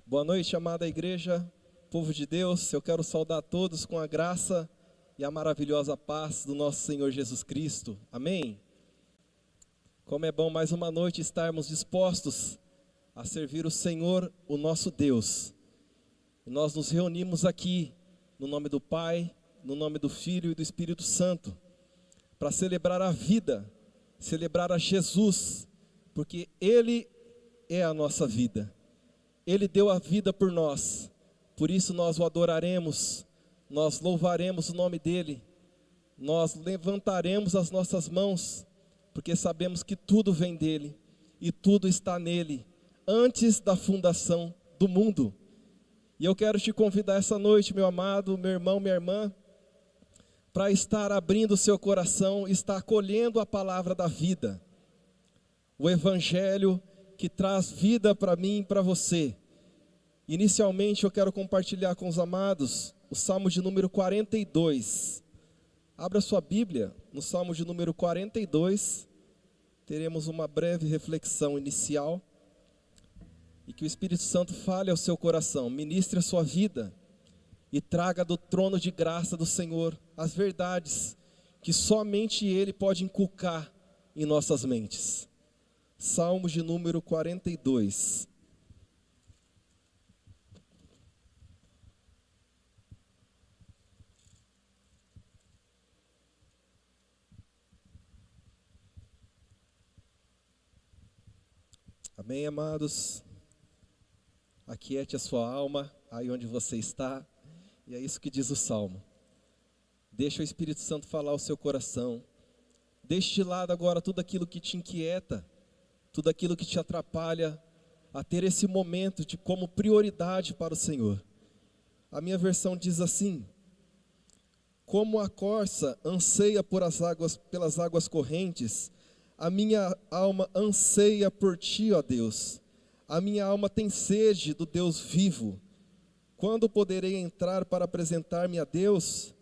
Boa noite, amada igreja, povo de Deus. Eu quero saudar todos com a graça e a maravilhosa paz do nosso Senhor Jesus Cristo. Amém? Como é bom mais uma noite estarmos dispostos a servir o Senhor, o nosso Deus. E nós nos reunimos aqui no nome do Pai, no nome do Filho e do Espírito Santo, para celebrar a vida, celebrar a Jesus, porque Ele é a nossa vida. Ele deu a vida por nós, por isso nós o adoraremos, nós louvaremos o nome dEle, nós levantaremos as nossas mãos, porque sabemos que tudo vem dEle e tudo está nele, antes da fundação do mundo. E eu quero te convidar essa noite, meu amado, meu irmão, minha irmã, para estar abrindo o seu coração, estar acolhendo a palavra da vida, o Evangelho que traz vida para mim e para você. Inicialmente eu quero compartilhar com os amados o Salmo de número 42. Abra sua Bíblia no Salmo de número 42. Teremos uma breve reflexão inicial. E que o Espírito Santo fale ao seu coração, ministre a sua vida e traga do trono de graça do Senhor as verdades que somente Ele pode inculcar em nossas mentes. Salmo de número 42. Amém, amados? Aquiete a sua alma, aí onde você está, e é isso que diz o Salmo. Deixa o Espírito Santo falar ao seu coração. Deixe de lado agora tudo aquilo que te inquieta, tudo aquilo que te atrapalha a ter esse momento de como prioridade para o Senhor. A minha versão diz assim: como a corça anseia pelas águas correntes, a minha alma anseia por ti, ó Deus. A minha alma tem sede do Deus vivo. Quando poderei entrar para apresentar-me a Deus?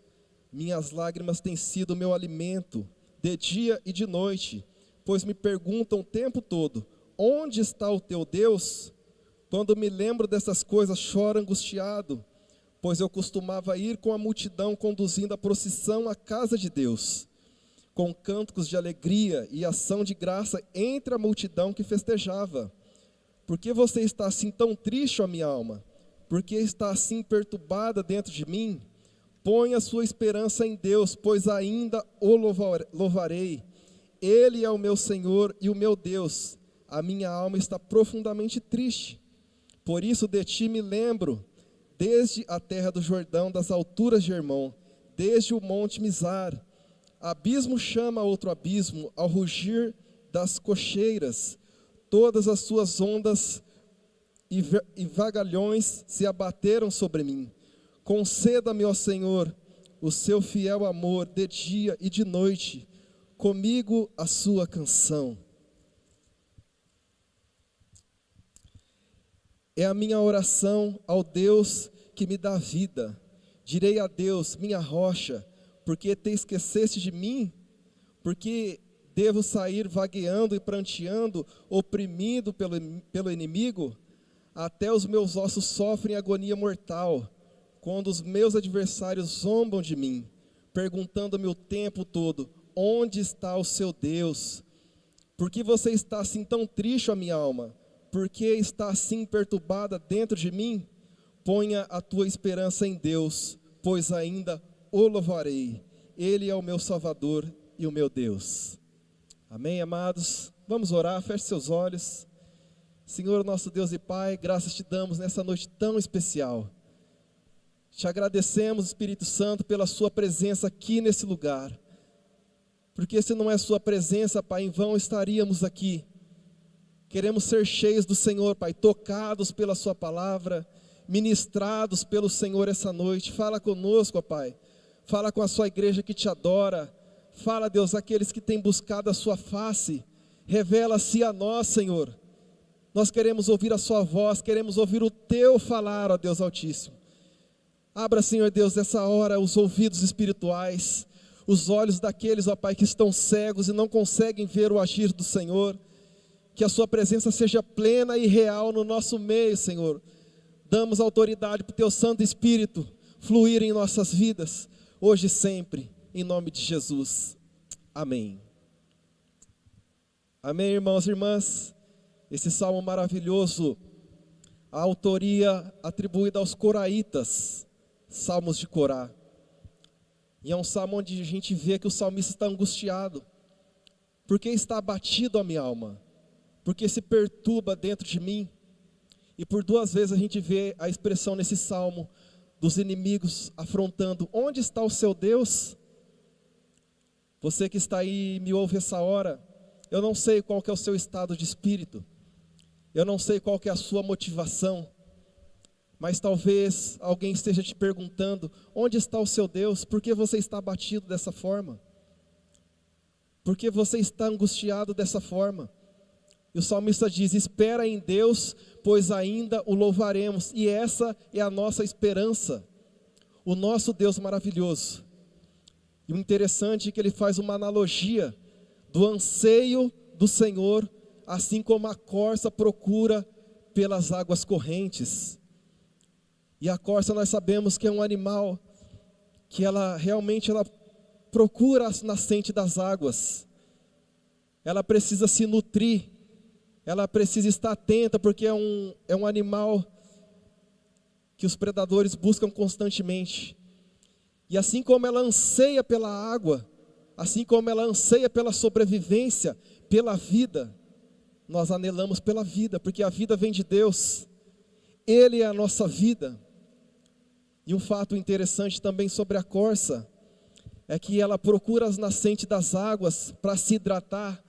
Minhas lágrimas têm sido meu alimento, de dia e de noite, pois me perguntam o tempo todo: onde está o teu Deus? Quando me lembro dessas coisas, choro angustiado, pois eu costumava ir com a multidão conduzindo a procissão à casa de Deus, com cânticos de alegria e ação de graça entre a multidão que festejava. Por que você está assim tão triste, ó minha alma? Por que está assim perturbada dentro de mim? Põe a sua esperança em Deus, pois ainda o louvarei. Ele é o meu Senhor e o meu Deus. A minha alma está profundamente triste. Por isso de ti me lembro, desde a terra do Jordão, das alturas de Hermon, desde o monte Mizar. Abismo chama outro abismo, ao rugir das cocheiras. Todas as suas ondas e vagalhões se abateram sobre mim. Conceda-me, ó Senhor, o seu fiel amor de dia e de noite, comigo a sua canção. É a minha oração ao Deus que me dá vida. Direi a Deus, minha rocha, porque te esqueceste de mim? Porque devo sair vagueando e pranteando, oprimido pelo inimigo? Até os meus ossos sofrem agonia mortal, quando os meus adversários zombam de mim, perguntando-me o tempo todo: onde está o seu Deus? Por que você está assim tão triste, ó minha alma? Por que está assim perturbada dentro de mim? Ponha a tua esperança em Deus, pois ainda o louvarei. Ele é o meu Salvador e o meu Deus. Amém, amados? Vamos orar, feche seus olhos. Senhor, nosso Deus e Pai, graças te damos nessa noite tão especial. Te agradecemos, Espírito Santo, pela sua presença aqui nesse lugar. Porque se não é sua presença, Pai, em vão estaríamos aqui. Queremos ser cheios do Senhor, Pai, tocados pela sua palavra, ministrados pelo Senhor essa noite. Fala conosco, ó Pai. Fala com a sua igreja que te adora. Fala, Deus, aqueles que têm buscado a sua face. Revela-se a nós, Senhor. Nós queremos ouvir a sua voz, queremos ouvir o teu falar, ó Deus Altíssimo. Abra, Senhor Deus, nessa hora os ouvidos espirituais, os olhos daqueles, ó Pai, que estão cegos e não conseguem ver o agir do Senhor. Que a sua presença seja plena e real no nosso meio, Senhor. Damos autoridade para o Teu Santo Espírito fluir em nossas vidas, hoje e sempre, em nome de Jesus. Amém. Amém, irmãos e irmãs. Esse salmo maravilhoso, a autoria atribuída aos coraitas, Salmos de Corá. E é um salmo onde a gente vê que o salmista está angustiado. Porque está abatido a minha alma? Porque se perturba dentro de mim? E por duas vezes a gente vê a expressão nesse salmo dos inimigos afrontando: onde está o seu Deus? Você que está aí e me ouve essa hora, eu não sei qual que é o seu estado de espírito, eu não sei qual que é a sua motivação, mas talvez alguém esteja te perguntando: onde está o seu Deus? Por que você está abatido dessa forma? Por que você está angustiado dessa forma? E o salmista diz: espera em Deus, pois ainda o louvaremos. E essa é a nossa esperança, o nosso Deus maravilhoso. E o interessante é que ele faz uma analogia do anseio do Senhor, assim como a corça procura pelas águas correntes. E a corça, nós sabemos que é um animal que ela procura a nascente das águas. Ela precisa se nutrir, ela precisa estar atenta, porque é um animal que os predadores buscam constantemente. E assim como ela anseia pela água, assim como ela anseia pela sobrevivência, pela vida, nós anelamos pela vida, porque a vida vem de Deus, Ele é a nossa vida. E um fato interessante também sobre a corça, é que ela procura as nascentes das águas para se hidratar,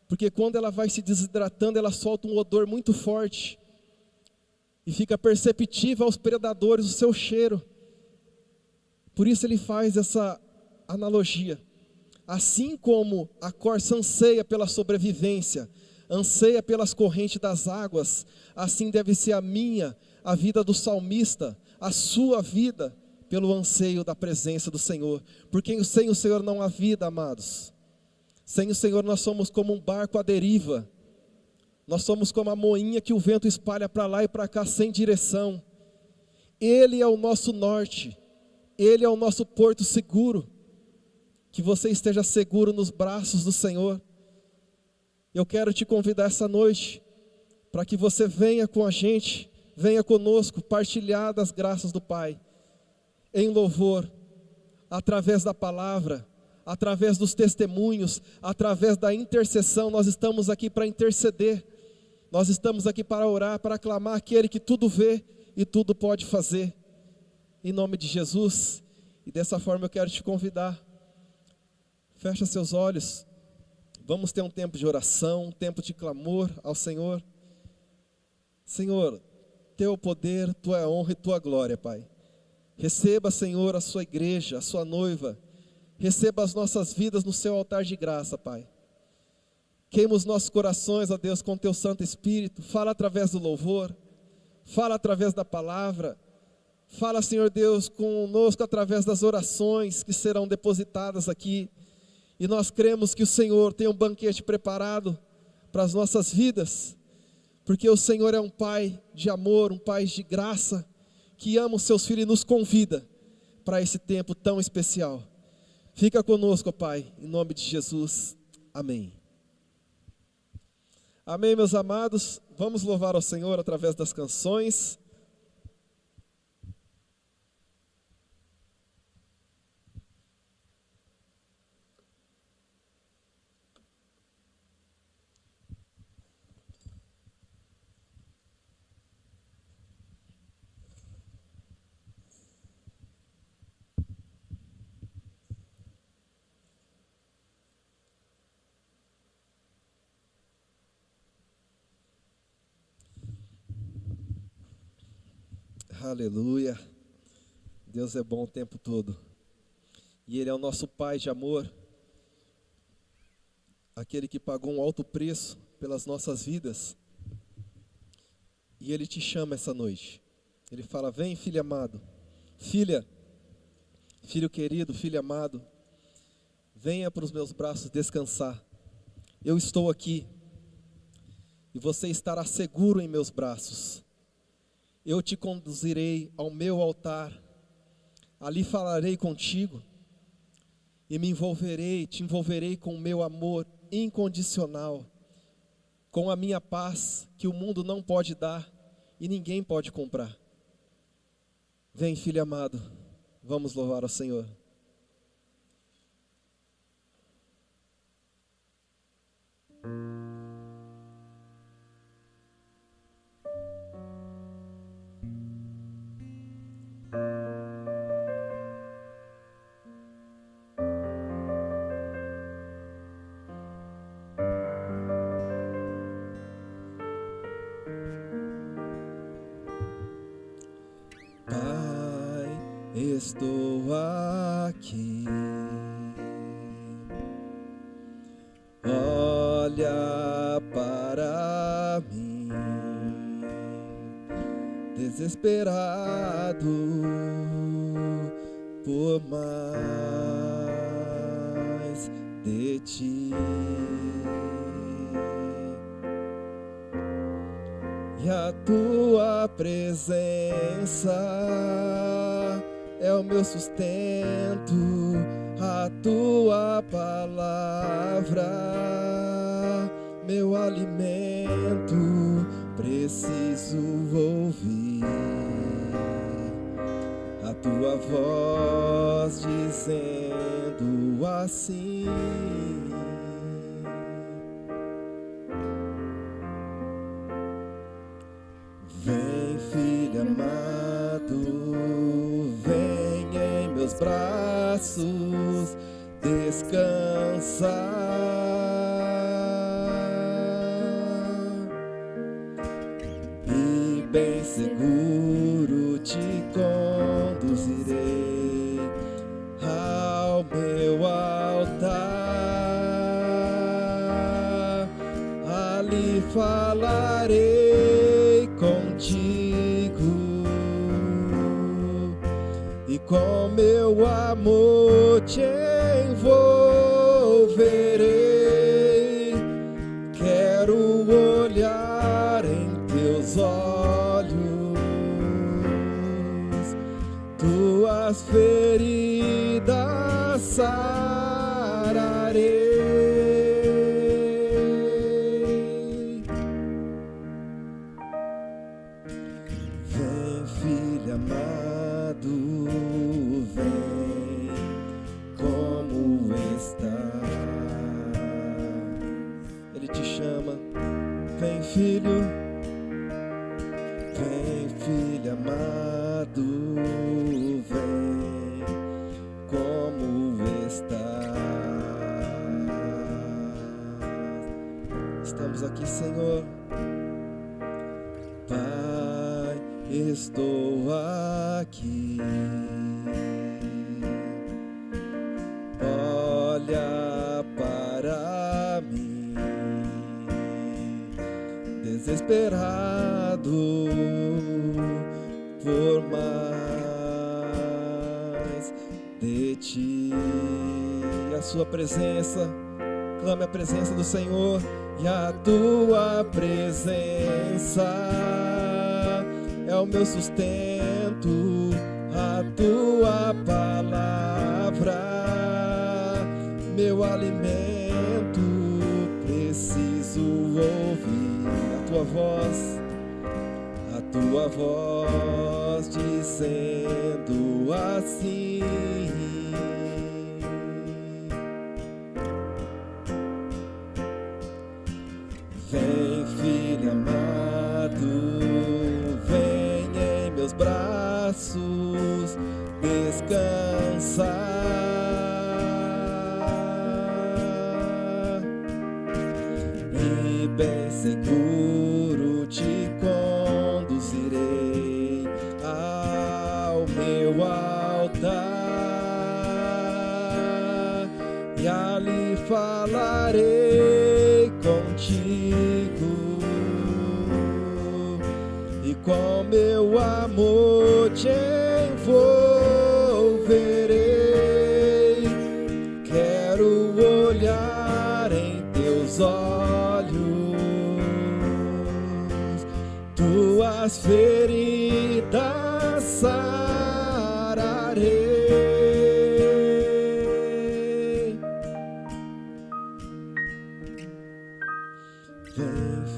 porque quando ela vai se desidratando, ela solta um odor muito forte, e fica perceptível aos predadores o seu cheiro. Por isso ele faz essa analogia. Assim como a corça anseia pela sobrevivência, anseia pelas correntes das águas, assim deve ser a vida do salmista, a sua vida, pelo anseio da presença do Senhor. Porque sem o Senhor não há vida, amados. Sem o Senhor nós somos como um barco à deriva. Nós somos como a moinha que o vento espalha para lá e para cá sem direção. Ele é o nosso norte. Ele é o nosso porto seguro. Que você esteja seguro nos braços do Senhor. Eu quero te convidar essa noite para que você venha com a gente, venha conosco partilhar das graças do Pai, em louvor, através da palavra, através dos testemunhos, através da intercessão. Nós estamos aqui para interceder, nós estamos aqui para orar, para clamar aquele que tudo vê e tudo pode fazer, em nome de Jesus. E dessa forma eu quero te convidar, fecha seus olhos, vamos ter um tempo de oração, um tempo de clamor ao Senhor. Senhor, Teu poder, Tua honra e Tua glória, Pai. Receba, Senhor, a sua igreja, a sua noiva. Receba as nossas vidas no seu altar de graça, Pai. Queima os nossos corações, ó Deus, com Teu Santo Espírito. Fala através do louvor, fala através da palavra. Fala, Senhor Deus, conosco através das orações que serão depositadas aqui. E nós cremos que o Senhor tem um banquete preparado para as nossas vidas, porque o Senhor é um Pai de amor, um Pai de graça, que ama os seus filhos e nos convida para esse tempo tão especial. Fica conosco, Pai, em nome de Jesus. Amém. Amém, meus amados. Vamos louvar ao Senhor através das canções. Aleluia. Deus é bom o tempo todo. E Ele é o nosso Pai de amor, aquele que pagou um alto preço pelas nossas vidas. E Ele te chama essa noite. Ele fala: vem, filho amado, filha, filho querido, filho amado, venha para os meus braços descansar. Eu estou aqui e você estará seguro em meus braços. eu te conduzirei ao meu altar, ali falarei contigo e te envolverei com o meu amor incondicional, com a minha paz que o mundo não pode dar e ninguém pode comprar. Vem, filho amado, vamos louvar ao Senhor. Pai, estou aqui, olha para mim, desesperado por mais de ti. E a tua presença é o meu sustento, a tua palavra, meu alimento, preciso ouvir a tua voz dizendo assim: vem, filho amado, vem em meus braços descansar, e bem seguro te conduzirei ao meu altar, ali falarei contigo e com meu amor te envolverei. Quero olhar em teus olhos, tuas feridas sararei. Vem, filho amado, vem, como estás? Ele te chama. Vem, filho, vem, filho amado, vem, como estás? Estamos aqui, Senhor. Pai, estou aqui, olha para mim, desesperado por mais de ti. A sua presença, clame a presença do Senhor. E a tua presença é o meu sustento, a tua palavra, meu alimento, preciso ouvir a tua voz dizendo assim: vem, filho amado, vem em meus braços descansar, e bem seguro te conduzirei ao meu altar, e ali falarei contigo, e com meu amor te envolverei. Quero olhar em teus olhos, tuas feridas Vem,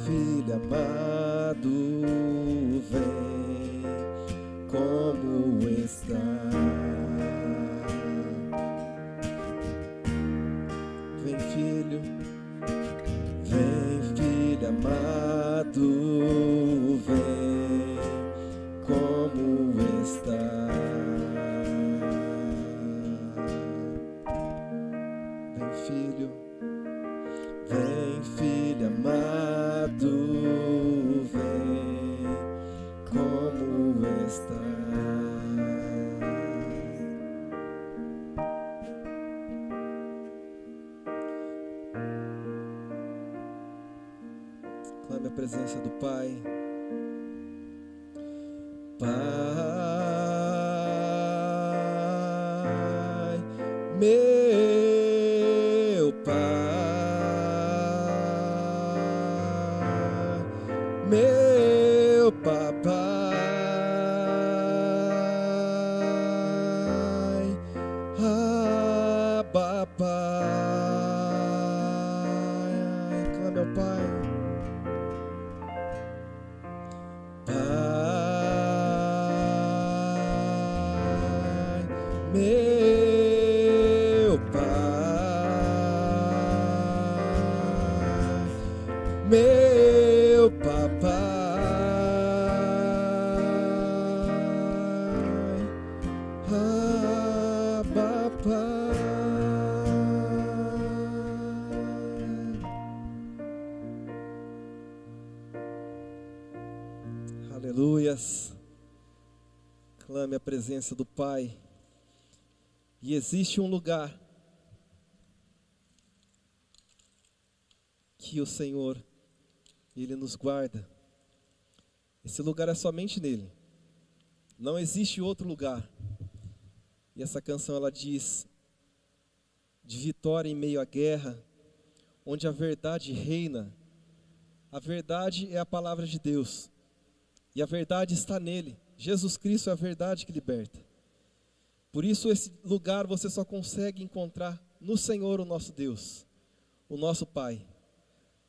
filho amado, vem, como está? Vem, filho amado, vem, como está? Vem, filho amado, vem, como está? Clame a presença do Pai. Pai, meu Pai, meu Papai, Abba Pai. Clame ao Pai. Meu Pai, meu Papai, Abba Pai. Aleluias. Clame a presença do Pai. E existe um lugar que o Senhor, Ele nos guarda. Esse lugar é somente nele. Não existe outro lugar. E essa canção ela diz de vitória em meio à guerra, onde a verdade reina. A verdade é a palavra de Deus. E a verdade está nele. Jesus Cristo é a verdade que liberta. Por isso esse lugar você só consegue encontrar no Senhor, o nosso Deus, o nosso Pai.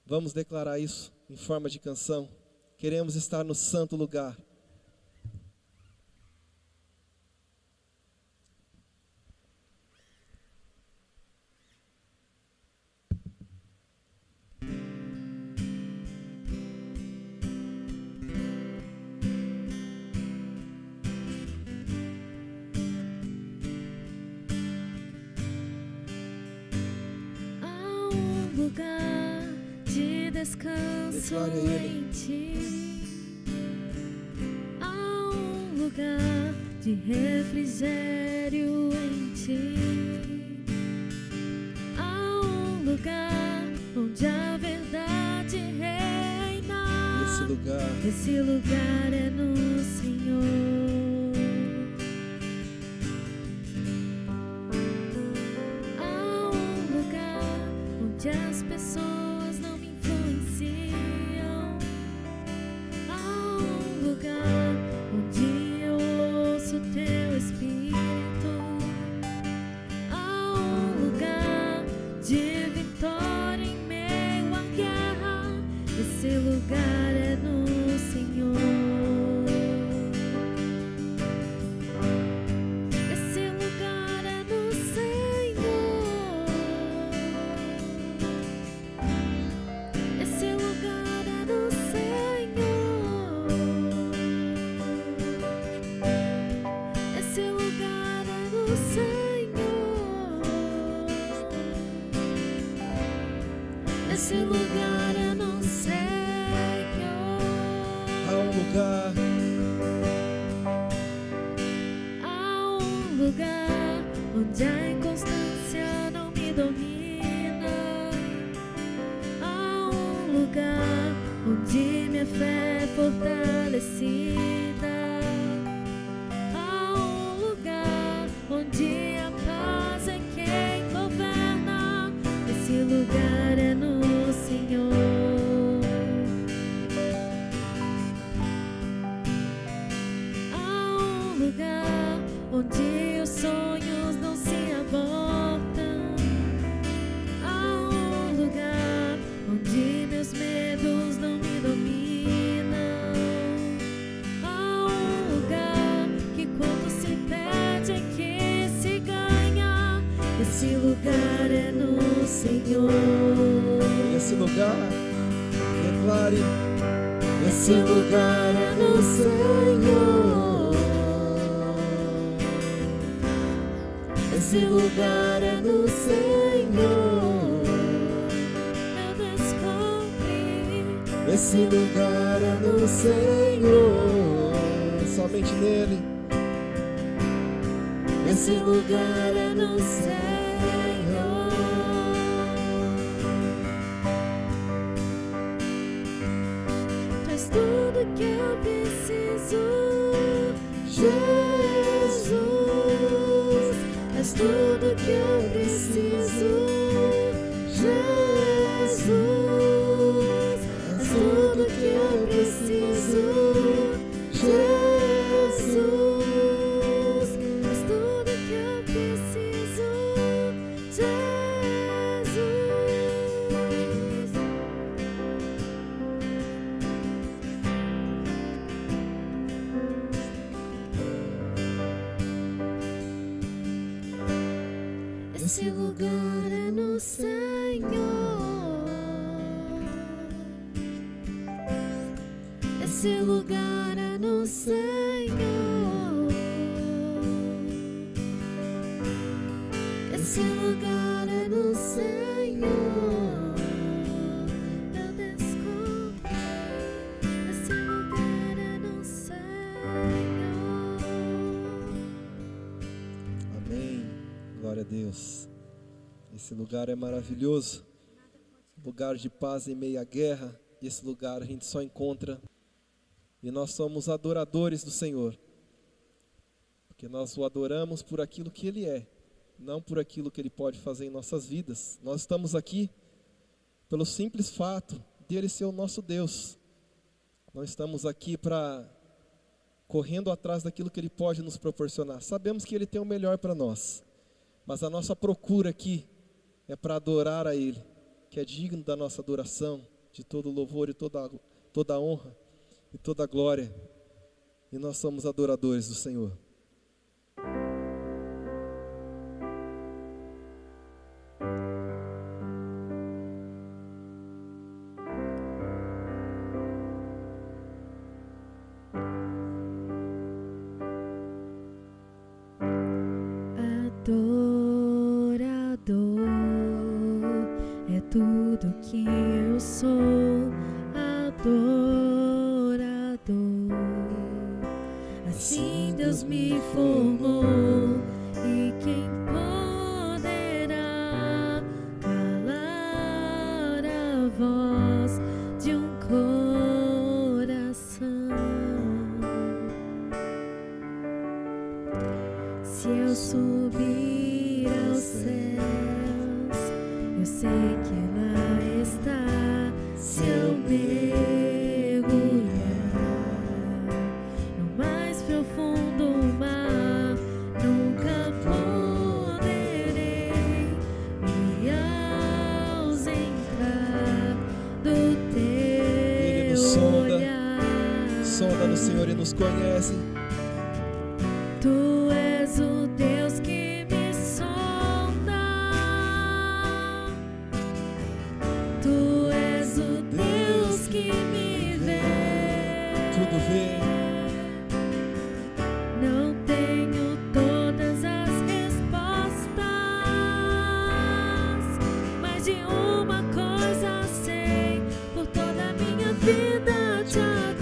Vamos declarar isso em forma de canção. Queremos estar no santo lugar. Lugar de descanso em ti, há um lugar de refrigério em ti, há um lugar onde a verdade reina. Esse lugar é no Senhor. As pessoas não me influenciam. Há um lugar onde eu ouço teu Espírito. Há um lugar de vitória em meio à guerra. Esse lugar é no Senhor. Esse lugar é no Senhor. Esse lugar é no Senhor. Esse lugar é no Senhor. Esse lugar é no Senhor. Há um lugar. Há um lugar onde a inconstância não me domina. Há um lugar onde minha fé é fortalecida. Há um lugar onde a paz é quem governa. Esse lugar é no Senhor. Há um lugar onde o Esse lugar é no Senhor. Esse lugar, declare. Esse lugar é no Senhor. Esse lugar é no Senhor. Eu descobri. Esse lugar é no Senhor. Somente nele. Esse lugar é no Senhor. Traz tudo que eu preciso, Jesus. Traz tudo que eu preciso, Jesus. Traz tudo que eu preciso, Jesus. Traz tudo que eu preciso, Jesus. Esse lugar é no Senhor. Esse lugar é no Senhor. Esse lugar é no Senhor. Eu descobri. Esse lugar é no Senhor. Amém. Glória a Deus. Esse lugar é maravilhoso. Lugar de paz em meio à guerra. Esse lugar a gente só encontra. E nós somos adoradores do Senhor. Porque nós o adoramos por aquilo que Ele é, não por aquilo que Ele pode fazer em nossas vidas. Nós estamos aqui pelo simples fato de Ele ser o nosso Deus. Nós estamos aqui correndo atrás daquilo que Ele pode nos proporcionar. Sabemos que Ele tem o melhor para nós. Mas a nossa procura aqui é para adorar a Ele, que é digno da nossa adoração, de todo louvor e toda honra e toda glória. E nós somos adoradores do Senhor. Adorador é tudo que eu sou. Adorador, assim Deus me formou. E quem poderá calar a voz de um coração? Se eu subir aos céus, eu sei que lá está. Se eu mergulhar no mais profundo mar, nunca poderei me ausentar do Ele nos teu sonda, olhar. sonda-nos, Senhor, e nos conhece. Tu és o Deus que me sonda. Tu és o Deus que me vê. Tudo vê. Não tenho todas as respostas, mas de uma coisa sei: por toda a minha vida te adorarei.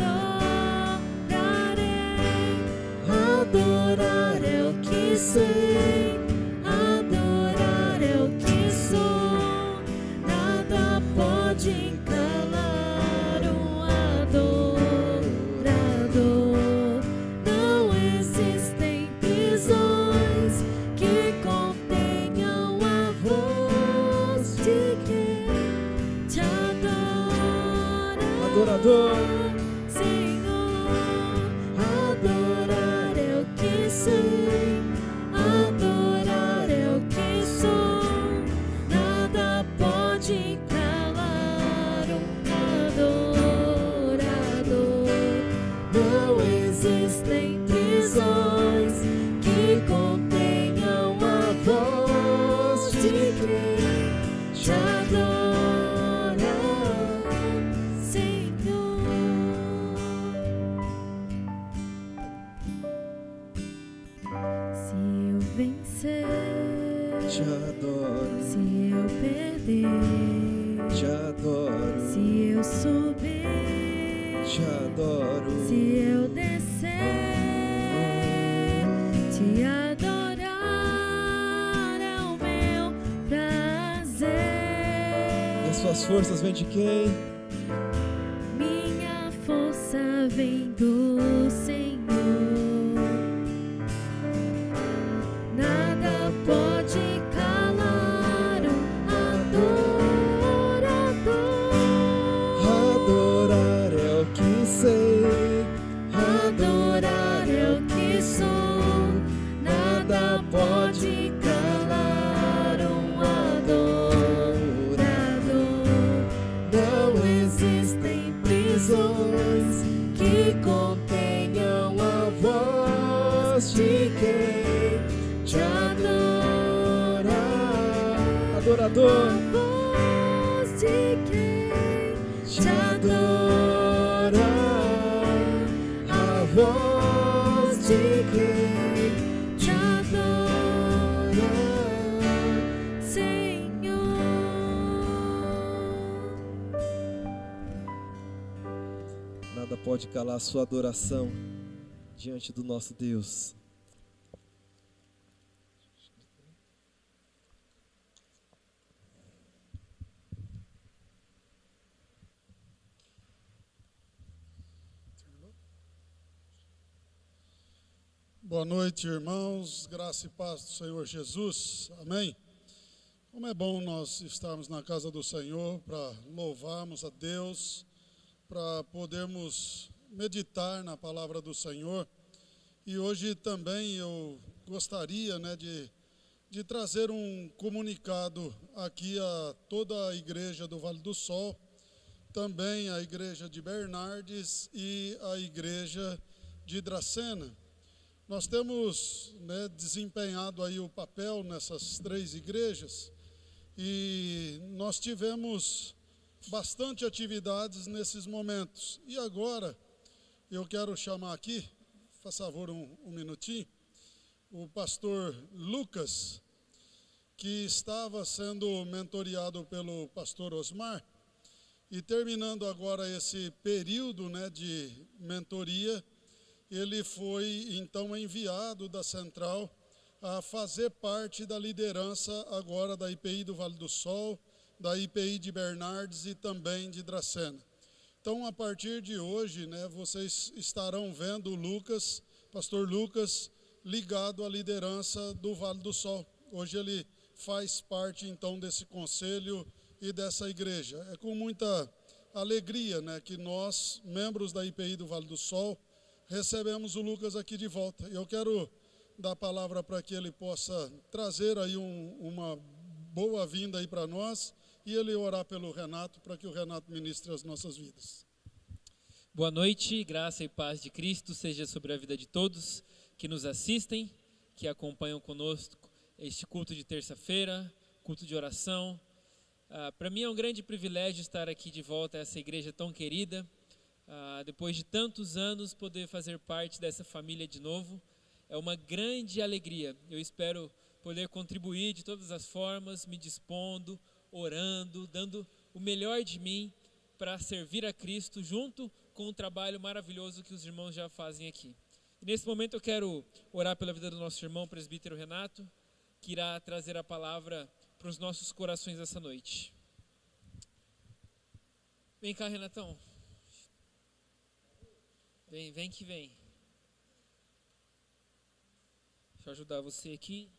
Adorarei. vencer, te adoro, se eu perder, te adoro, se eu subir, te adoro, se eu descer, te adorar é o meu prazer. E as suas forças vêm de quem? Minha força vem do Senhor. Nada pode calar um adorador. Adorar é o que sei, Adorar é o que sou. Nada pode calar um adorador. Não existem prisões que contenham a voz de quem te adora. adorador, A voz de quem te adora, a voz de quem te adora, Senhor. nada pode calar a sua adoração diante do nosso Deus. Boa noite, irmãos, graça e paz do Senhor Jesus, amém? Como é bom nós estarmos na casa do Senhor para louvarmos a Deus, para podermos meditar na palavra do Senhor. E hoje também eu gostaria, de trazer um comunicado aqui a toda a igreja do Vale do Sol, também a igreja de Bernardes e a igreja de Dracena. Nós temos desempenhado aí o papel nessas três igrejas e nós tivemos bastante atividades nesses momentos. E agora eu quero chamar aqui, faz favor um minutinho, o pastor Lucas, que estava sendo mentoreado pelo pastor Osmar, e terminando agora esse período de mentoria, ele foi então enviado da central a fazer parte da liderança agora da IPI do Vale do Sol, da IPI de Bernardes e também de Dracena. Então, a partir de hoje, vocês estarão vendo o Lucas, pastor Lucas, ligado à liderança do Vale do Sol. Hoje ele faz parte então desse conselho e dessa igreja. É com muita alegria que nós, membros da IPI do Vale do Sol, recebemos o Lucas aqui de volta. Eu quero dar a palavra para que ele possa trazer aí uma boa-vinda aí para nós e ele orar pelo Renato, para que o Renato ministre as nossas vidas. Boa noite, graça e paz de Cristo seja sobre a vida de todos que nos assistem, que acompanham conosco este culto de terça-feira, culto de oração. Para mim é um grande privilégio estar aqui de volta a essa igreja tão querida. Depois de tantos anos, poder fazer parte dessa família de novo, é uma grande alegria. Eu espero poder contribuir de todas as formas, me dispondo, orando, dando o melhor de mim para servir a Cristo, junto com o trabalho maravilhoso que os irmãos já fazem aqui. E nesse momento eu quero orar pela vida do nosso irmão, presbítero Renato, que irá trazer a palavra para os nossos corações essa noite. Vem cá, Renatão. Vem que vem. Deixa eu ajudar você aqui.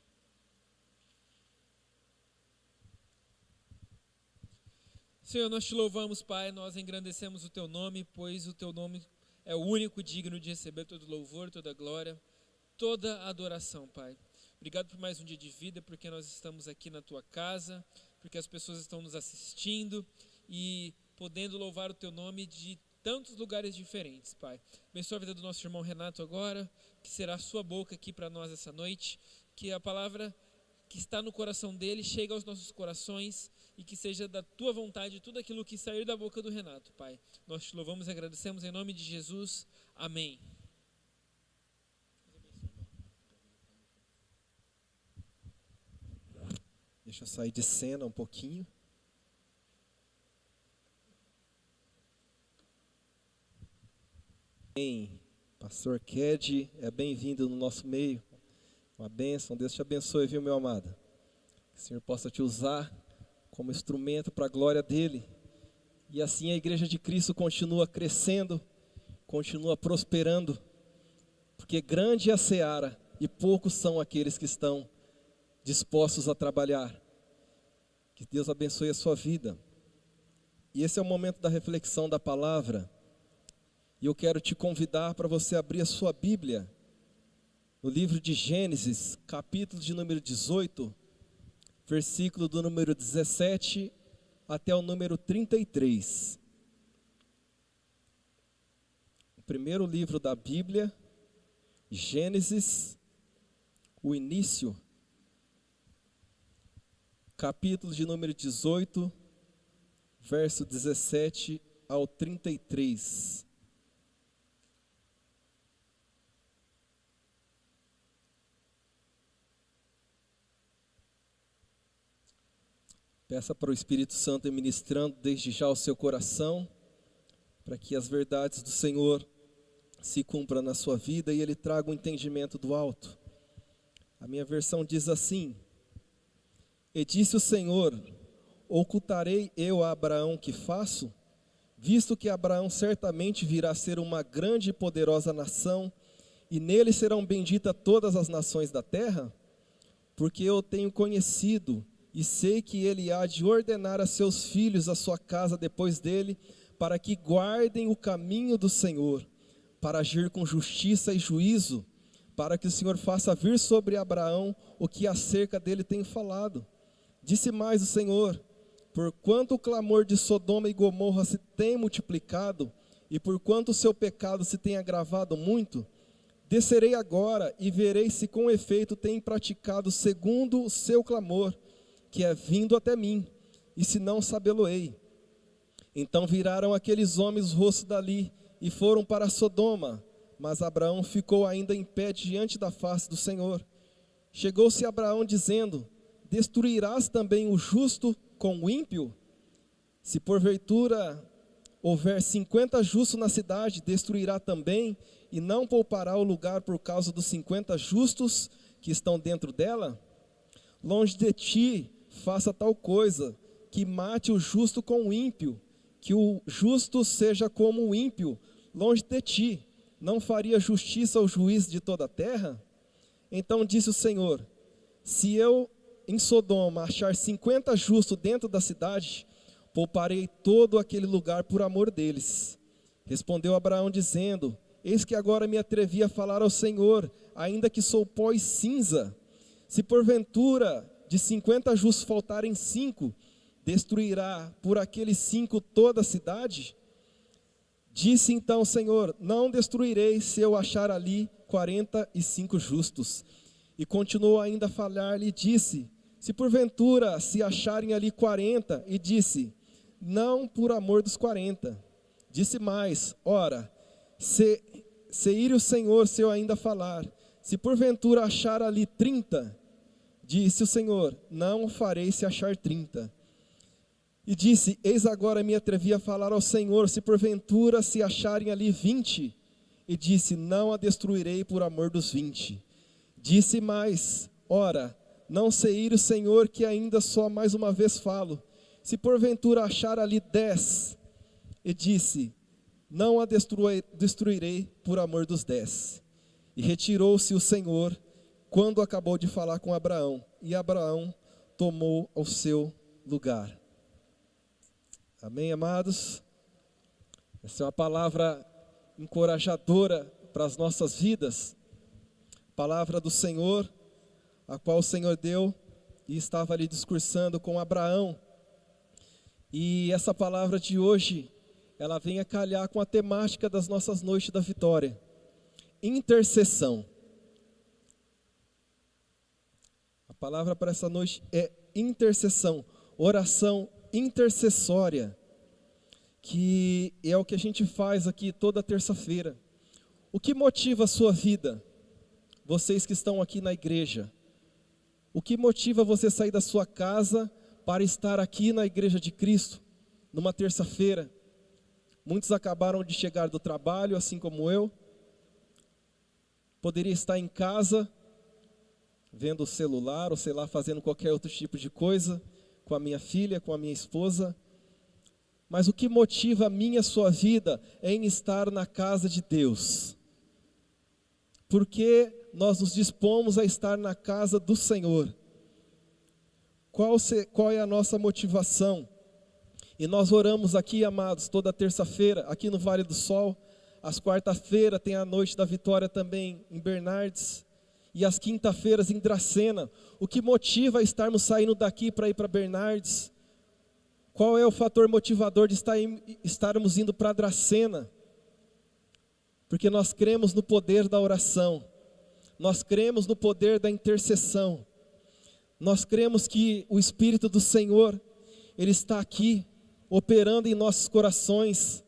Senhor, nós te louvamos, Pai, nós engrandecemos o Teu nome, pois o Teu nome é o único digno de receber todo louvor, toda glória, toda adoração, Pai. Obrigado por mais um dia de vida, porque nós estamos aqui na Tua casa, porque as pessoas estão nos assistindo e podendo louvar o Teu nome de tantos lugares diferentes, Pai. Abençoa a vida do nosso irmão Renato agora, que será a sua boca aqui para nós essa noite, que a palavra que está no coração dele chegue aos nossos corações e que seja da Tua vontade tudo aquilo que sair da boca do Renato, Pai. Nós te louvamos e agradecemos em nome de Jesus. Amém. Deixa eu sair de cena um pouquinho. Bem, Pastor Ked é bem-vindo no nosso meio. Uma bênção. Deus te abençoe, viu, meu amado? Que o Senhor possa te usar como instrumento para a glória dEle. E assim a Igreja de Cristo continua crescendo, continua prosperando, porque grande é a seara e poucos são aqueles que estão dispostos a trabalhar. Que Deus abençoe a sua vida. E esse é o momento da reflexão da palavra. E eu quero te convidar para você abrir a sua Bíblia no livro de Gênesis, capítulo de número 18, versículo do número 17 até o número 33. O primeiro livro da Bíblia, Gênesis, o início, capítulo de número 18, verso 17 ao 33. Peça para o Espírito Santo ir ministrando desde já o seu coração, para que as verdades do Senhor se cumpram na sua vida e Ele traga o entendimento do alto. A minha versão diz assim: E disse o Senhor, ocultarei eu a Abraão que faço? Visto que Abraão certamente virá a ser uma grande e poderosa nação, e nele serão benditas todas as nações da terra? Porque eu tenho conhecido e sei que ele há de ordenar a seus filhos a sua casa depois dele, para que guardem o caminho do Senhor, para agir com justiça e juízo, para que o Senhor faça vir sobre Abraão o que acerca dele tem falado. Disse mais o Senhor: porquanto o clamor de Sodoma e Gomorra se tem multiplicado, e porquanto o seu pecado se tem agravado muito, descerei agora e verei se com efeito tem praticado segundo o seu clamor, que é vindo até mim, e se não, sabê-lo-ei. Então viraram aqueles homens o rosto dali, e foram para Sodoma, mas Abraão ficou ainda em pé diante da face do Senhor. Chegou-se Abraão dizendo: destruirás também o justo com o ímpio? Se porventura houver 50 justos na cidade, destruirá também, e não poupará o lugar por causa dos 50 justos que estão dentro dela? Longe de ti faça tal coisa, que mate o justo com o ímpio, que o justo seja como o ímpio. Longe de ti, não faria justiça ao juiz de toda a terra? Então disse o Senhor: se eu em Sodoma achar 50 justos dentro da cidade, pouparei todo aquele lugar por amor deles. Respondeu Abraão dizendo: eis que agora me atrevi a falar ao Senhor, ainda que sou pó e cinza. Se porventura de 50 justos faltarem 5, destruirá por aqueles 5 toda a cidade? Disse então o Senhor: não destruirei se eu achar ali 45 justos. E continuou ainda a falar-lhe e disse: se porventura se acharem ali 40, e disse: não por amor dos 40. Disse mais: ora, se ir o Senhor, se eu ainda falar, se porventura achar ali 30, disse o Senhor: não o farei se achar 30. E disse: eis agora me atrevi a falar ao Senhor, se porventura se acharem ali 20. E disse: não a destruirei por amor dos 20. Disse mais: ora, não sei ir o Senhor, que ainda só mais uma vez falo, se porventura achar ali 10. E disse: não a destruirei por amor dos 10. E retirou-se o Senhor quando acabou de falar com Abraão, e Abraão tomou o seu lugar. Amém, amados? Essa é uma palavra encorajadora para as nossas vidas, palavra do Senhor, a qual o Senhor deu e estava ali discursando com Abraão. E essa palavra de hoje, ela vem a calhar com a temática das nossas noites da vitória: intercessão. A palavra para essa noite é intercessão, oração intercessória, que é o que a gente faz aqui toda terça-feira. O que motiva a sua vida? Vocês que estão aqui na igreja, O que motiva você a sair da sua casa para estar aqui na Igreja de Cristo, numa terça-feira? Muitos acabaram de chegar do trabalho, assim como eu. Poderia estar em casa, vendo o celular, ou sei lá, fazendo qualquer outro tipo de coisa, com a minha filha, com a minha esposa. Mas o que motiva a minha e a sua vida é em estar na casa de Deus. Porque nós nos dispomos a estar na casa do Senhor. Qual é a nossa motivação? E nós oramos aqui, amados, toda terça-feira, aqui no Vale do Sol. Às quarta-feiras tem a Noite da Vitória também em Bernardes. E às quinta-feiras em Dracena. O que motiva a estarmos saindo daqui para ir para Bernardes? Qual é o fator motivador de estarmos indo para Dracena? Porque nós cremos no poder da oração. Nós cremos no poder da intercessão. Nós cremos que o Espírito do Senhor, Ele está aqui, operando em nossos corações,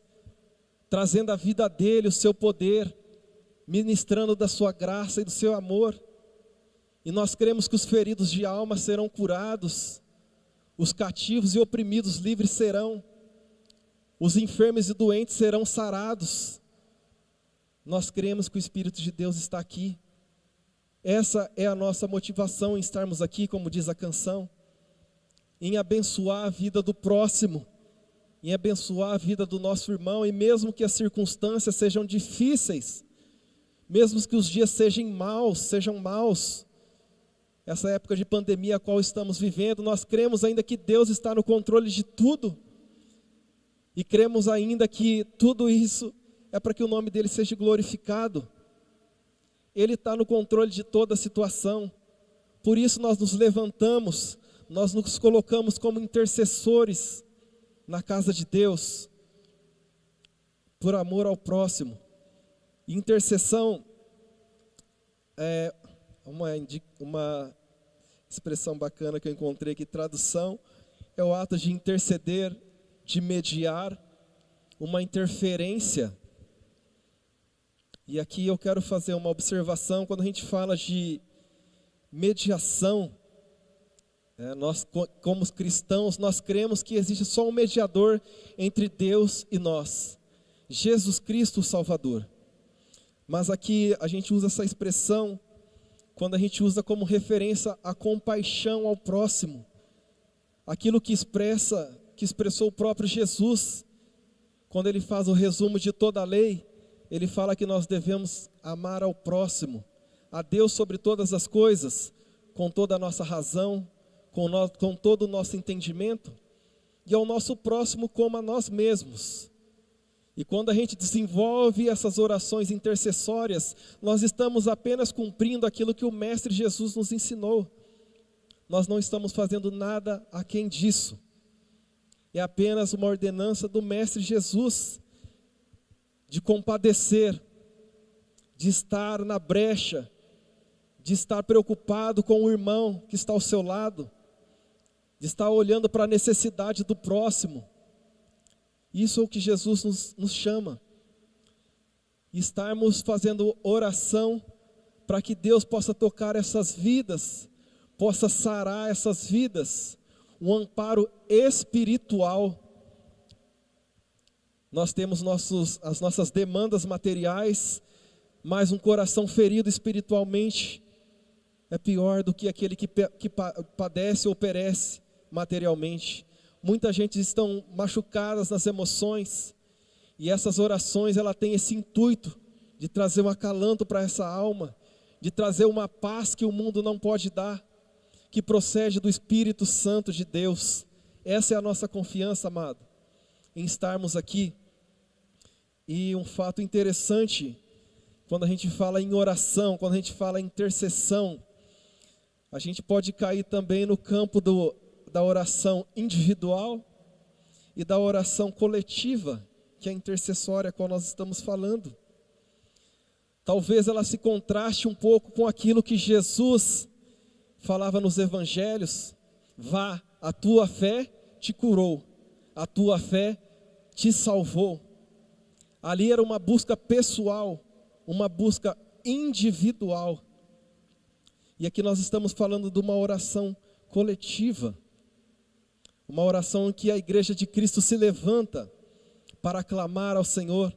trazendo a vida dEle, o seu poder, ministrando da sua graça e do seu amor. E nós cremos que os feridos de alma serão curados, os cativos e oprimidos livres serão, os enfermos e doentes serão sarados. Nós cremos que o Espírito de Deus está aqui. Essa é a nossa motivação em estarmos aqui, como diz a canção, em abençoar a vida do próximo, em abençoar a vida do nosso irmão, e mesmo que as circunstâncias sejam difíceis, mesmo que os dias sejam maus, essa época de pandemia a qual estamos vivendo, nós cremos ainda que Deus está no controle de tudo, e cremos ainda que tudo isso é para que o nome dele seja glorificado. Ele está no controle de toda a situação. Por isso nós nos levantamos, nós nos colocamos como intercessores na casa de Deus, por amor ao próximo. E intercessão é uma expressão bacana que eu encontrei aqui, tradução, é o ato de interceder, de mediar, uma interferência. E aqui eu quero fazer uma observação. Quando a gente fala de mediação, nós como cristãos, nós cremos que existe só um mediador entre Deus e nós, Jesus Cristo o Salvador. Mas aqui a gente usa essa expressão quando a gente usa como referência a compaixão ao próximo, aquilo que expressou o próprio Jesus, quando ele faz o resumo de toda a lei. Ele fala que nós devemos amar ao próximo, a Deus sobre todas as coisas, com toda a nossa razão, com todo o nosso entendimento, e ao nosso próximo como a nós mesmos. E quando a gente desenvolve essas orações intercessórias, nós estamos apenas cumprindo aquilo que o Mestre Jesus nos ensinou. Nós não estamos fazendo nada aquém disso. É apenas uma ordenança do Mestre Jesus, de compadecer, de estar na brecha, de estar preocupado com o irmão que está ao seu lado, de estar olhando para a necessidade do próximo. Isso é o que Jesus nos chama. E estarmos fazendo oração para que Deus possa tocar essas vidas, possa sarar essas vidas, um amparo espiritual. Nós temos as nossas demandas materiais, mas um coração ferido espiritualmente é pior do que aquele que padece ou perece materialmente. Muita gente estão machucadas nas emoções, e essas orações ela tem esse intuito de trazer um acalanto para essa alma, de trazer uma paz que o mundo não pode dar, que procede do Espírito Santo de Deus. Essa é a nossa confiança, amado, em estarmos aqui. E um fato interessante, quando a gente fala em oração, quando a gente fala em intercessão, a gente pode cair também no campo da oração individual e da oração coletiva, que é a intercessória a qual nós estamos falando. Talvez ela se contraste um pouco com aquilo que Jesus falava nos evangelhos: vá, a tua fé te curou, a tua fé te salvou. Ali era uma busca pessoal, uma busca individual. E aqui nós estamos falando de uma oração coletiva, uma oração em que a igreja de Cristo se levanta para clamar ao Senhor,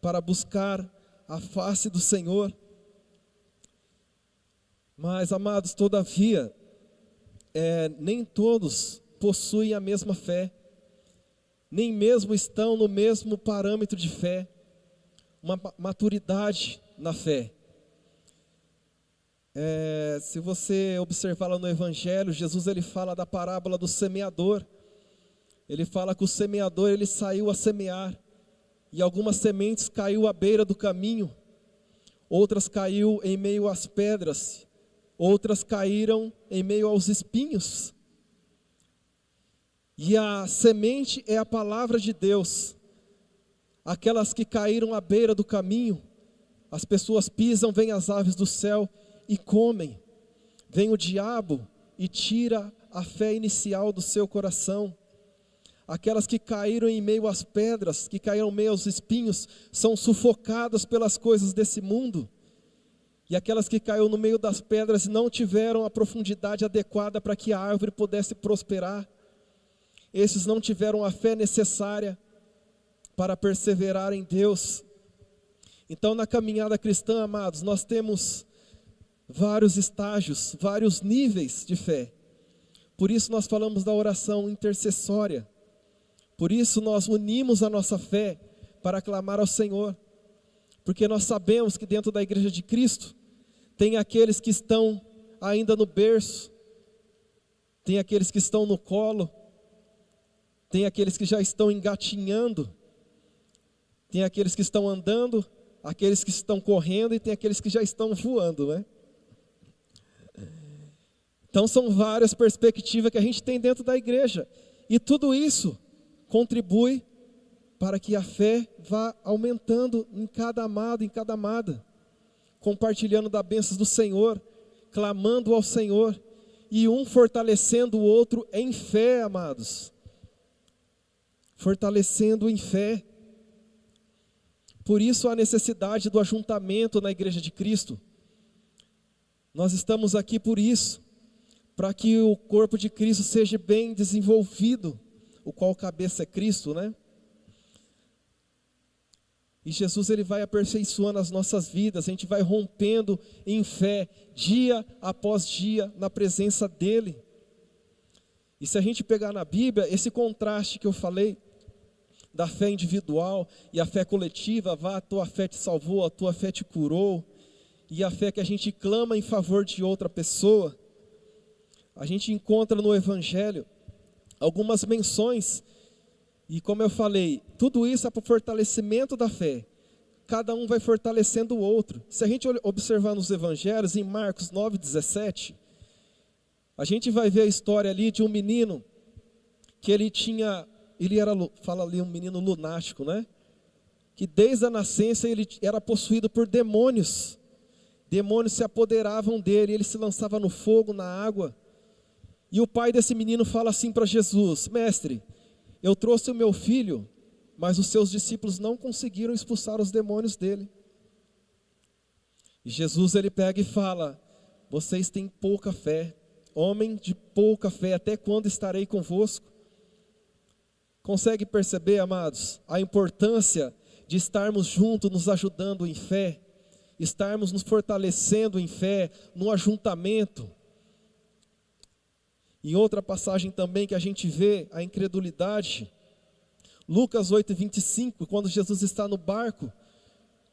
para buscar a face do Senhor. Mas, amados, todavia, nem todos possuem a mesma fé, nem mesmo estão no mesmo parâmetro de fé, uma maturidade na fé. Se você observar lá no Evangelho, Jesus ele fala da parábola do semeador. Ele fala que o semeador ele saiu a semear, e algumas sementes caiu à beira do caminho, outras caiu em meio às pedras, outras caíram em meio aos espinhos. E a semente é a palavra de Deus. Aquelas que caíram à beira do caminho, as pessoas pisam, vêm as aves do céu e comem. Vem o diabo e tira a fé inicial do seu coração. Aquelas que caíram em meio às pedras, que caíram em meio aos espinhos, são sufocadas pelas coisas desse mundo. E aquelas que caíram no meio das pedras não tiveram a profundidade adequada para que a árvore pudesse prosperar. Esses não tiveram a fé necessária para perseverar em Deus. Então, na caminhada cristã, amados, nós temos vários estágios, vários níveis de fé. Por isso nós falamos da oração intercessória. Por isso nós unimos a nossa fé para clamar ao Senhor. Porque nós sabemos que dentro da igreja de Cristo, tem aqueles que estão ainda no berço, tem aqueles que estão no colo, tem aqueles que já estão engatinhando, tem aqueles que estão andando, aqueles que estão correndo e tem aqueles que já estão voando, né? Então são várias perspectivas que a gente tem dentro da igreja. E tudo isso contribui para que a fé vá aumentando em cada amado, em cada amada. Compartilhando das bênçãos do Senhor, clamando ao Senhor. E um fortalecendo o outro em fé, amados. Fortalecendo em fé. Por isso a necessidade do ajuntamento na igreja de Cristo. Nós estamos aqui por isso. Para que o corpo de Cristo seja bem desenvolvido, o qual cabeça é Cristo, né? E Jesus ele vai aperfeiçoando as nossas vidas, a gente vai rompendo em fé, dia após dia, na presença dEle. E se a gente pegar na Bíblia, esse contraste que eu falei, da fé individual e a fé coletiva, a tua fé te salvou, a tua fé te curou, e a fé que a gente clama em favor de outra pessoa, a gente encontra no Evangelho algumas menções, e como eu falei, tudo isso é para o fortalecimento da fé, cada um vai fortalecendo o outro. Se a gente observar nos Evangelhos, em Marcos 9:17, a gente vai ver a história ali de um menino, que fala ali um menino lunático, né? Que desde a nascença ele era possuído por demônios, demônios se apoderavam dele, ele se lançava no fogo, na água. E o pai desse menino fala assim para Jesus: mestre, eu trouxe o meu filho, mas os seus discípulos não conseguiram expulsar os demônios dele. E Jesus ele pega e fala: vocês têm pouca fé, homem de pouca fé, até quando estarei convosco? Consegue perceber, amados, a importância de estarmos juntos, nos ajudando em fé, estarmos nos fortalecendo em fé, no ajuntamento. Em outra passagem também que a gente vê a incredulidade, Lucas 8:25, quando Jesus está no barco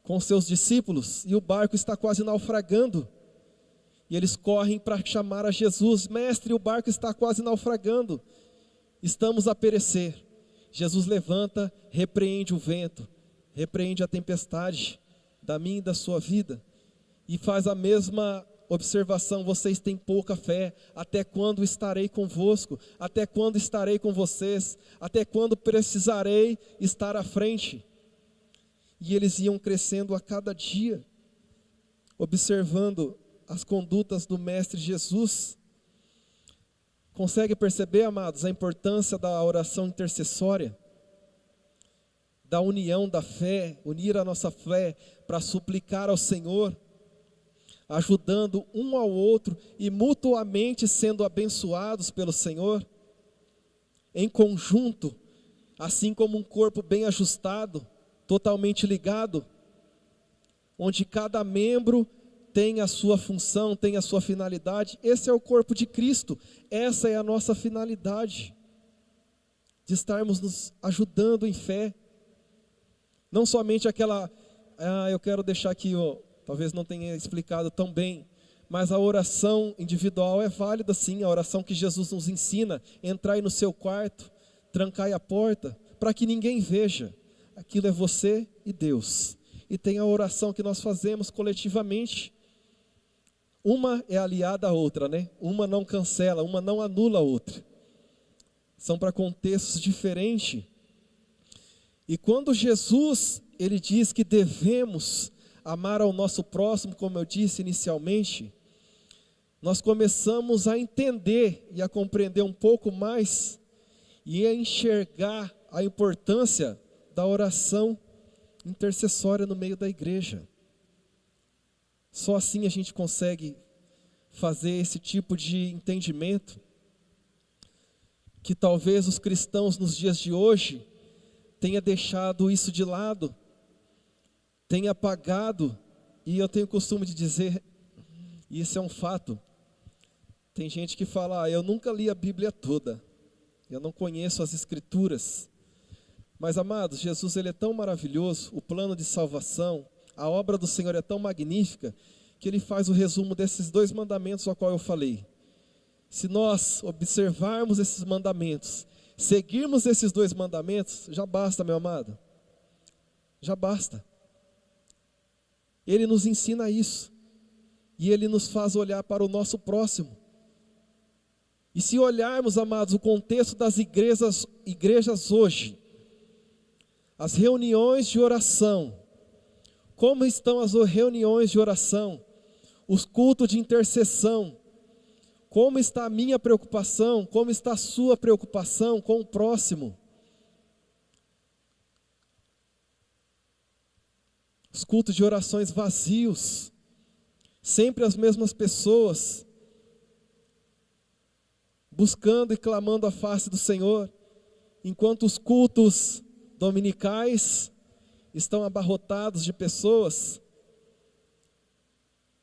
com seus discípulos e o barco está quase naufragando, e eles correm para chamar a Jesus: mestre, o barco está quase naufragando, estamos a perecer. Jesus levanta, repreende o vento, repreende a tempestade da minha e da sua vida, e faz a mesma observação: vocês têm pouca fé, até quando estarei convosco? Até quando estarei com vocês? Até quando precisarei estar à frente? E eles iam crescendo a cada dia, observando as condutas do Mestre Jesus. Consegue perceber, amados, a importância da oração intercessória? Da união da fé, unir a nossa fé para suplicar ao Senhor. ajudando um ao outro e mutuamente sendo abençoados pelo Senhor, em conjunto, assim como um corpo bem ajustado, totalmente ligado, onde cada membro tem a sua função, tem a sua finalidade. Esse é o corpo de Cristo, essa é a nossa finalidade, de estarmos nos ajudando em fé. Não somente aquela, eu quero deixar aqui, talvez não tenha explicado tão bem, mas a oração individual é válida sim, a oração que Jesus nos ensina, entrai no seu quarto, trancai a porta, para que ninguém veja, aquilo é você e Deus. E tem a oração que nós fazemos coletivamente, uma é aliada à outra, né? Uma não cancela, uma não anula a outra, são para contextos diferentes. E quando Jesus, ele diz que devemos amar ao nosso próximo, como eu disse inicialmente, nós começamos a entender e a compreender um pouco mais e a enxergar a importância da oração intercessória no meio da igreja. Só assim a gente consegue fazer esse tipo de entendimento que talvez os cristãos nos dias de hoje tenha deixado isso de lado, tenha apagado, e eu tenho o costume de dizer, e isso é um fato, tem gente que fala, eu nunca li a Bíblia toda, eu não conheço as Escrituras, mas amados, Jesus ele é tão maravilhoso, o plano de salvação, a obra do Senhor é tão magnífica, que ele faz o resumo desses 2 mandamentos ao qual eu falei. Se nós observarmos esses mandamentos, seguirmos esses 2 mandamentos, já basta, meu amado, já basta. Ele nos ensina isso, e ele nos faz olhar para o nosso próximo. E se olharmos, amados, o contexto das igrejas hoje, as reuniões de oração, como estão as reuniões de oração, os cultos de intercessão, como está a minha preocupação, como está a sua preocupação com o próximo? Os cultos de orações vazios, sempre as mesmas pessoas, buscando e clamando a face do Senhor, enquanto os cultos dominicais estão abarrotados de pessoas,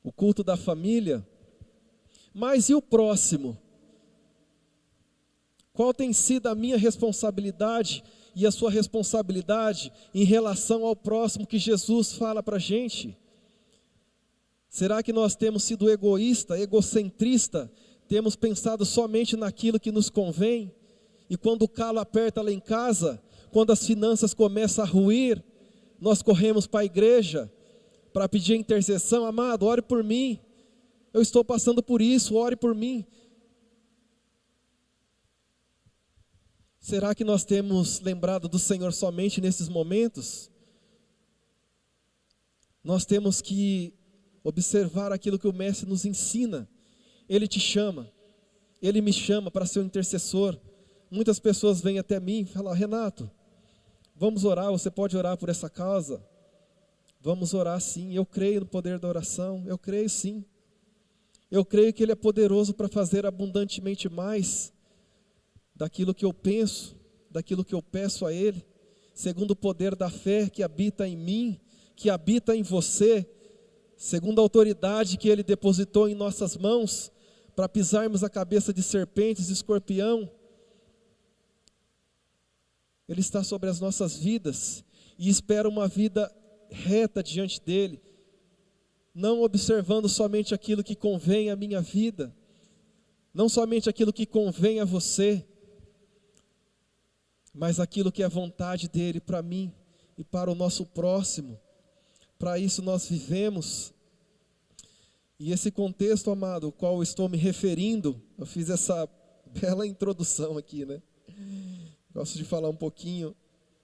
o culto da família. Mas e o próximo? Qual tem sido a minha responsabilidade e a sua responsabilidade em relação ao próximo que Jesus fala para a gente? Será que nós temos sido egoísta, egocentrista, temos pensado somente naquilo que nos convém? E quando o calo aperta lá em casa, quando as finanças começam a ruir, nós corremos para a igreja para pedir intercessão. Amado, ore por mim, eu estou passando por isso, ore por mim. Será que nós temos lembrado do Senhor somente nesses momentos? Nós temos que observar aquilo que o Mestre nos ensina. Ele te chama, ele me chama para ser um intercessor. Muitas pessoas vêm até mim e falam, Renato, vamos orar, você pode orar por essa causa? Vamos orar sim, eu creio no poder da oração, eu creio sim. Eu creio que Ele é poderoso para fazer abundantemente mais daquilo que eu penso, daquilo que eu peço a Ele, segundo o poder da fé que habita em mim, que habita em você, segundo a autoridade que Ele depositou em nossas mãos, para pisarmos a cabeça de serpentes e escorpião. Ele está sobre as nossas vidas e espera uma vida reta diante dEle, não observando somente aquilo que convém à minha vida, não somente aquilo que convém a você, mas aquilo que é vontade dEle para mim e para o nosso próximo. Para isso nós vivemos. E esse contexto, amado, ao qual eu estou me referindo, eu fiz essa bela introdução aqui, né? Gosto de falar um pouquinho,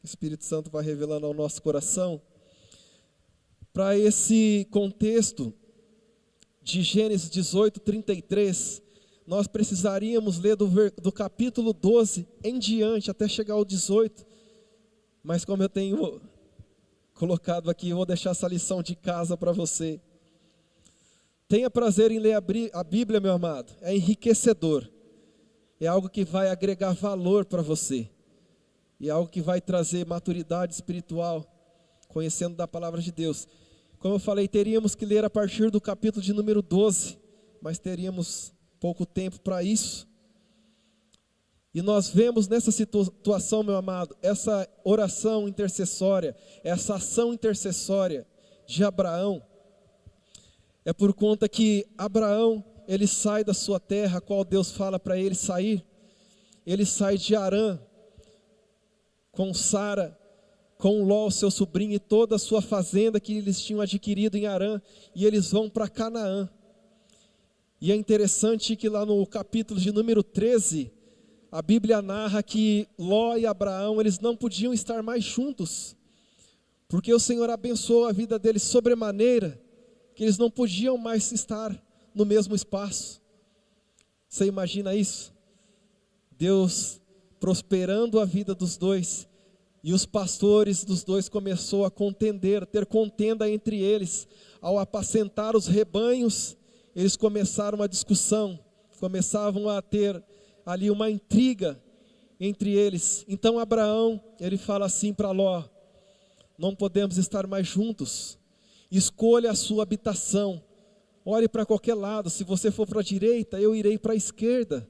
o Espírito Santo vai revelando ao nosso coração. Para esse contexto de Gênesis 18, 33, nós precisaríamos ler do capítulo 12 em diante, até chegar ao 18. Mas como eu tenho colocado aqui, eu vou deixar essa lição de casa para você. Tenha prazer em ler a Bíblia, meu amado. É enriquecedor. É algo que vai agregar valor para você. E é algo que vai trazer maturidade espiritual, conhecendo da palavra de Deus. Como eu falei, teríamos que ler a partir do capítulo de número 12, mas teríamos pouco tempo para isso. E nós vemos nessa situação, meu amado, essa oração intercessória, essa ação intercessória de Abraão, é por conta que Abraão, ele sai da sua terra, a qual Deus fala para ele sair. Ele sai de Harã, com Sara, com Ló, seu sobrinho, e toda a sua fazenda que eles tinham adquirido em Harã, e eles vão para Canaã. E é interessante que lá no capítulo de número 13, a Bíblia narra que Ló e Abraão, eles não podiam estar mais juntos, porque o Senhor abençoou a vida deles sobremaneira, que eles não podiam mais estar no mesmo espaço. Você imagina isso? Deus prosperando a vida dos dois, e os pastores dos dois começou a contender, ter contenda entre eles. Ao apacentar os rebanhos, eles começaram uma discussão, começavam a ter ali uma intriga entre eles. Então Abraão, ele fala assim para Ló: não podemos estar mais juntos, escolha a sua habitação, olhe para qualquer lado, se você for para a direita, eu irei para a esquerda.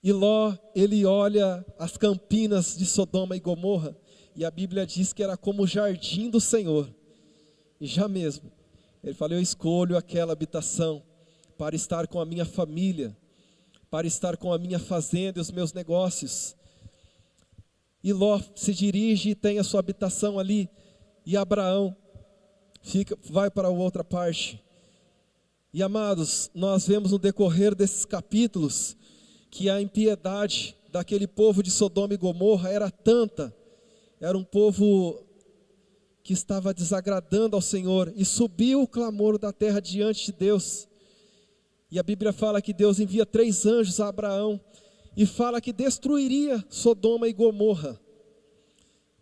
E Ló, ele olha as campinas de Sodoma e Gomorra, e a Bíblia diz que era como o jardim do Senhor. E já mesmo, ele fala: eu escolho aquela habitação para estar com a minha família, para estar com a minha fazenda e os meus negócios. E Ló se dirige e tem a sua habitação ali, e Abraão vai para a outra parte. E amados, nós vemos no decorrer desses capítulos que a impiedade daquele povo de Sodoma e Gomorra era tanta, era um povo que estava desagradando ao Senhor, e subiu o clamor da terra diante de Deus. E a Bíblia fala que Deus envia 3 anjos a Abraão, e fala que destruiria Sodoma e Gomorra.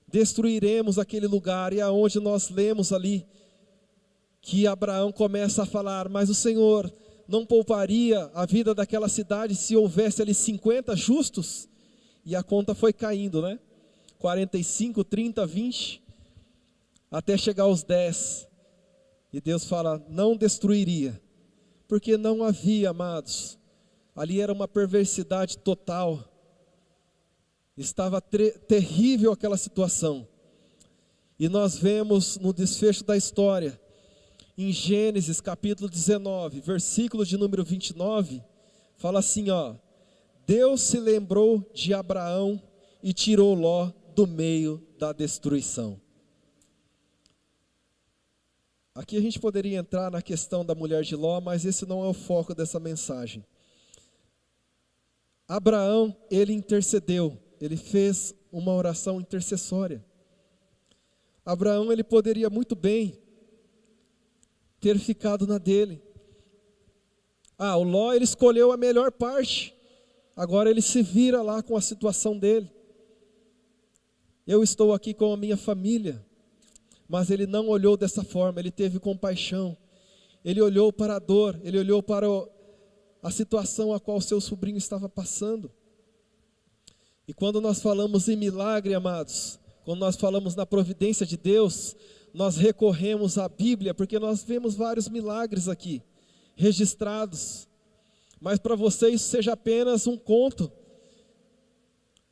Destruiremos aquele lugar, e é onde nós lemos ali, que Abraão começa a falar: mas o Senhor não pouparia a vida daquela cidade se houvesse ali 50 justos? E a conta foi caindo, né? 45, 30, 20, até chegar aos 10. E Deus fala: não destruiria, porque não havia, amados, ali era uma perversidade total, estava terrível aquela situação. E nós vemos no desfecho da história, em Gênesis capítulo 19, versículo de número 29, fala assim, ó: Deus se lembrou de Abraão e tirou Ló do meio da destruição. Aqui a gente poderia entrar na questão da mulher de Ló, mas esse não é o foco dessa mensagem. Abraão, ele intercedeu, ele fez uma oração intercessória. Abraão, ele poderia muito bem ter ficado na dele. O Ló, ele escolheu a melhor parte, agora ele se vira lá com a situação dele. Eu estou aqui com a minha família, mas ele não olhou dessa forma, ele teve compaixão, ele olhou para a dor, ele olhou para a situação a qual seu sobrinho estava passando. E quando nós falamos em milagre, amados, quando nós falamos na providência de Deus, nós recorremos à Bíblia, porque nós vemos vários milagres aqui, registrados. Mas para você isso seja apenas um conto,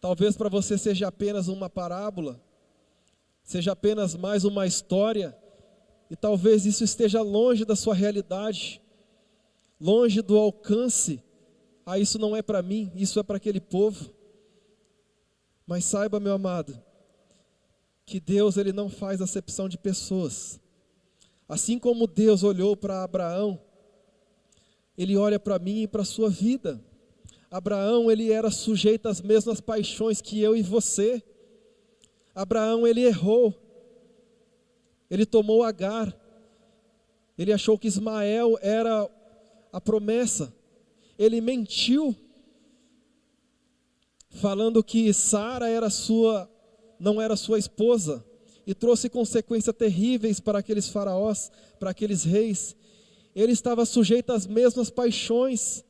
talvez para você seja apenas uma parábola, seja apenas mais uma história, e talvez isso esteja longe da sua realidade, longe do alcance. Isso não é para mim, isso é para aquele povo. Mas saiba, meu amado, que Deus, ele não faz acepção de pessoas. Assim como Deus olhou para Abraão, ele olha para mim e para a sua vida. Abraão, ele era sujeito às mesmas paixões que eu e você. Abraão, ele errou, ele tomou Agar, ele achou que Ismael era a promessa, ele mentiu, falando que Sara não era sua esposa. e trouxe consequências terríveis para aqueles faraós, para aqueles reis. Ele estava sujeito às mesmas paixões.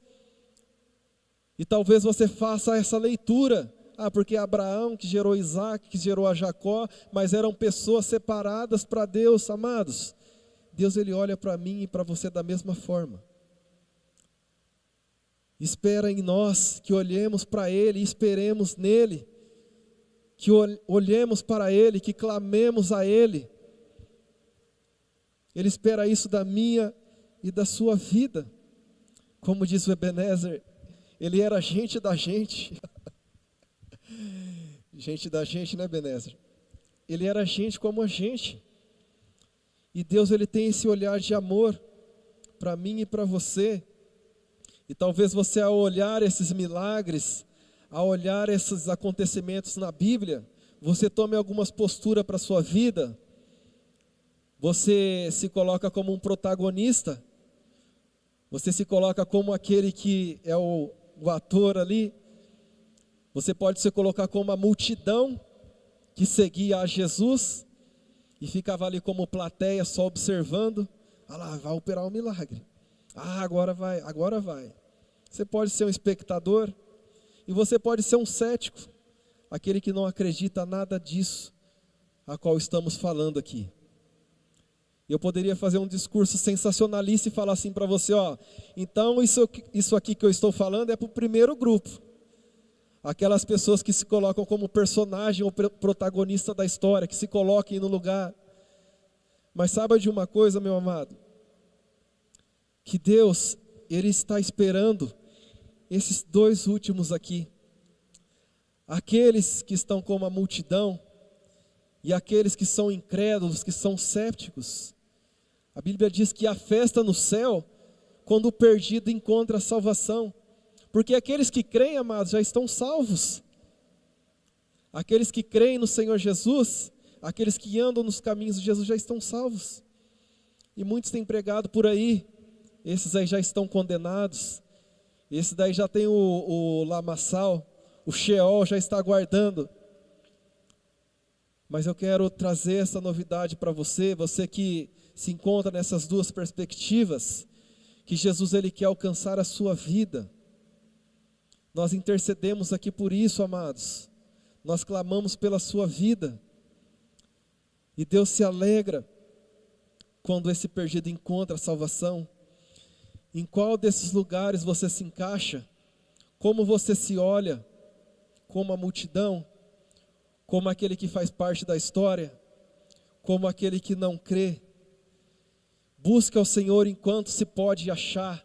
E talvez você faça essa leitura. Porque Abraão que gerou Isaac, que gerou a Jacó, mas eram pessoas separadas para Deus, amados. Deus, Ele olha para mim e para você da mesma forma. Espera em nós que olhemos para Ele e esperemos nele, que olhemos para Ele, que clamemos a Ele. Ele espera isso da minha e da sua vida. Como diz o Ebenezer, Ele era gente da gente. Gente da gente, né, Ebenezer? Ele era gente como a gente. E Deus, Ele tem esse olhar de amor para mim e para você. E talvez você, ao olhar esses milagres, ao olhar esses acontecimentos na Bíblia, você tome algumas posturas para a sua vida. Você se coloca como um protagonista. Você se coloca como aquele que é o ator ali. Você pode se colocar como a multidão que seguia a Jesus e ficava ali como plateia só observando. Ah lá, vai operar um milagre. Ah, agora vai, agora vai. Você pode ser um espectador e você pode ser um cético, aquele que não acredita nada disso a qual estamos falando aqui. Eu poderia fazer um discurso sensacionalista e falar assim para você, então isso aqui que eu estou falando é para o primeiro grupo. Aquelas pessoas que se colocam como personagem ou protagonista da história, que se coloquem no lugar. Mas saiba de uma coisa, meu amado, que Deus, Ele está esperando esses dois últimos aqui. Aqueles que estão como a multidão e aqueles que são incrédulos, que são céticos. A Bíblia diz que há festa no céu quando o perdido encontra a salvação. Porque aqueles que creem, amados, já estão salvos. Aqueles que creem no Senhor Jesus, aqueles que andam nos caminhos de Jesus já estão salvos. E muitos têm pregado por aí, esses aí já estão condenados. Esse daí já tem o lamaçal, o Sheol já está aguardando. Mas eu quero trazer essa novidade para você, você que se encontra nessas duas perspectivas, que Jesus, Ele quer alcançar a sua vida. Nós intercedemos aqui por isso, amados. Nós clamamos pela sua vida. E Deus se alegra quando esse perdido encontra a salvação. Em qual desses lugares você se encaixa? Como você se olha? Como a multidão? Como aquele que faz parte da história? Como aquele que não crê? Busque ao Senhor enquanto se pode achar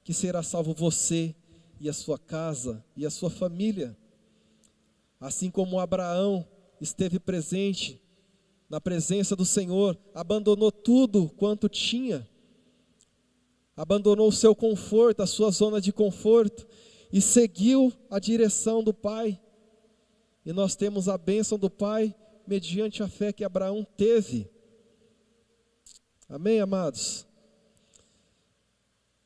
que será salvo você e a sua casa e a sua família. Assim como Abraão esteve presente na presença do Senhor, abandonou tudo quanto tinha, abandonou o seu conforto, a sua zona de conforto e seguiu a direção do Pai. E nós temos a bênção do Pai mediante a fé que Abraão teve. Amém, amados?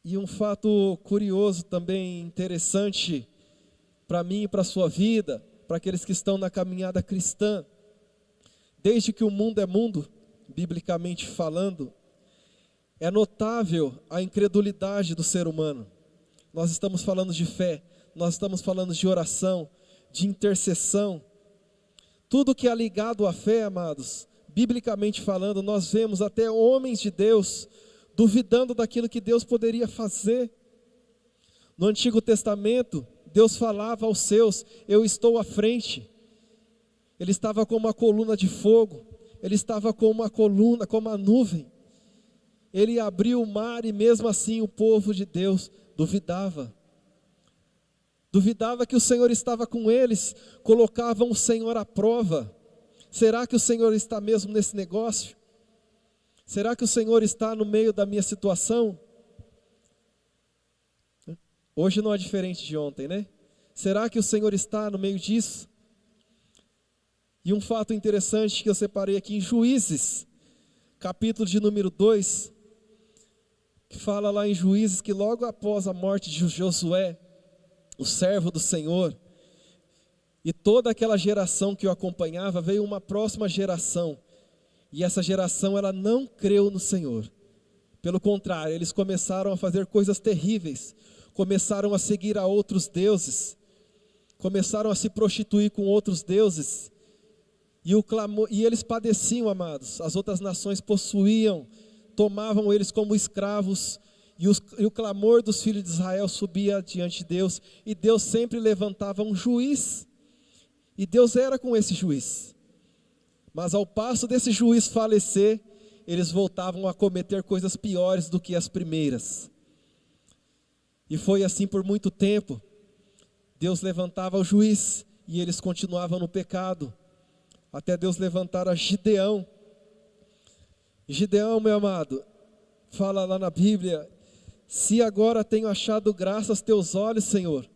E um fato curioso também, interessante, para mim e para a sua vida, para aqueles que estão na caminhada cristã. Desde que o mundo é mundo, biblicamente falando, é notável a incredulidade do ser humano. Nós estamos falando de fé, nós estamos falando de oração, de intercessão. Tudo que é ligado à fé, amados, biblicamente falando, nós vemos até homens de Deus duvidando daquilo que Deus poderia fazer. No Antigo Testamento, Deus falava aos seus: eu estou à frente. Ele estava como uma coluna de fogo, ele estava como uma coluna, como uma nuvem. Ele abriu o mar e mesmo assim o povo de Deus duvidava. Duvidava que o Senhor estava com eles, colocavam o Senhor à prova. Será que o Senhor está mesmo nesse negócio? Será que o Senhor está no meio da minha situação? Hoje não é diferente de ontem, né? Será que o Senhor está no meio disso? E um fato interessante que eu separei aqui em Juízes, capítulo de número 2, que fala lá em Juízes que logo após a morte de Josué, o servo do Senhor, E toda aquela geração que o acompanhava, veio uma próxima geração. E essa geração, ela não creu no Senhor. Pelo contrário, eles começaram a fazer coisas terríveis. Começaram a seguir a outros deuses. Começaram a se prostituir com outros deuses. E eles padeciam, amados. As outras nações possuíam, tomavam eles como escravos. E o clamor dos filhos de Israel subia diante de Deus. E Deus sempre levantava um juiz. E Deus era com esse juiz. Mas ao passo desse juiz falecer, eles voltavam a cometer coisas piores do que as primeiras. E foi assim por muito tempo. Deus levantava o juiz e eles continuavam no pecado. Até Deus levantar a Gideão. Gideão, meu amado, fala lá na Bíblia: se agora tenho achado graça aos teus olhos, Senhor.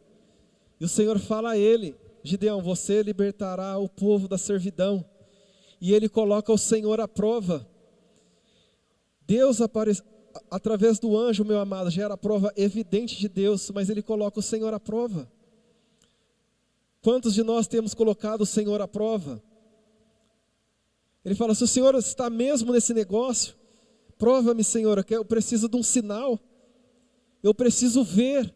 E o Senhor fala a ele: Gideão, você libertará o povo da servidão. E ele coloca o Senhor à prova. Deus aparece através do anjo, meu amado, já era a prova evidente de Deus, mas ele coloca o Senhor à prova. Quantos de nós temos colocado o Senhor à prova? Ele fala: se o Senhor está mesmo nesse negócio, prova-me, Senhor, que eu preciso de um sinal. Eu preciso ver.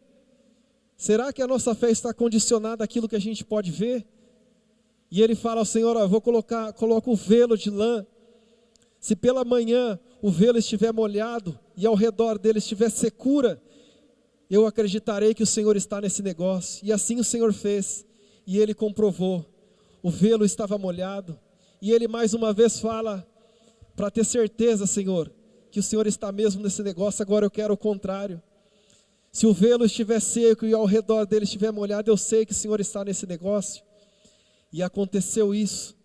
Será que a nossa fé está condicionada àquilo que a gente pode ver? E ele fala ao Senhor: eu vou coloco o velo de lã. Se pela manhã o velo estiver molhado e ao redor dele estiver secura, eu acreditarei que o Senhor está nesse negócio. E assim o Senhor fez. E ele comprovou. O velo estava molhado. E ele mais uma vez fala: para ter certeza, Senhor, que o Senhor está mesmo nesse negócio, agora eu quero o contrário. Se o velo estiver seco e ao redor dele estiver molhado, eu sei que o Senhor está nesse negócio. E aconteceu isso.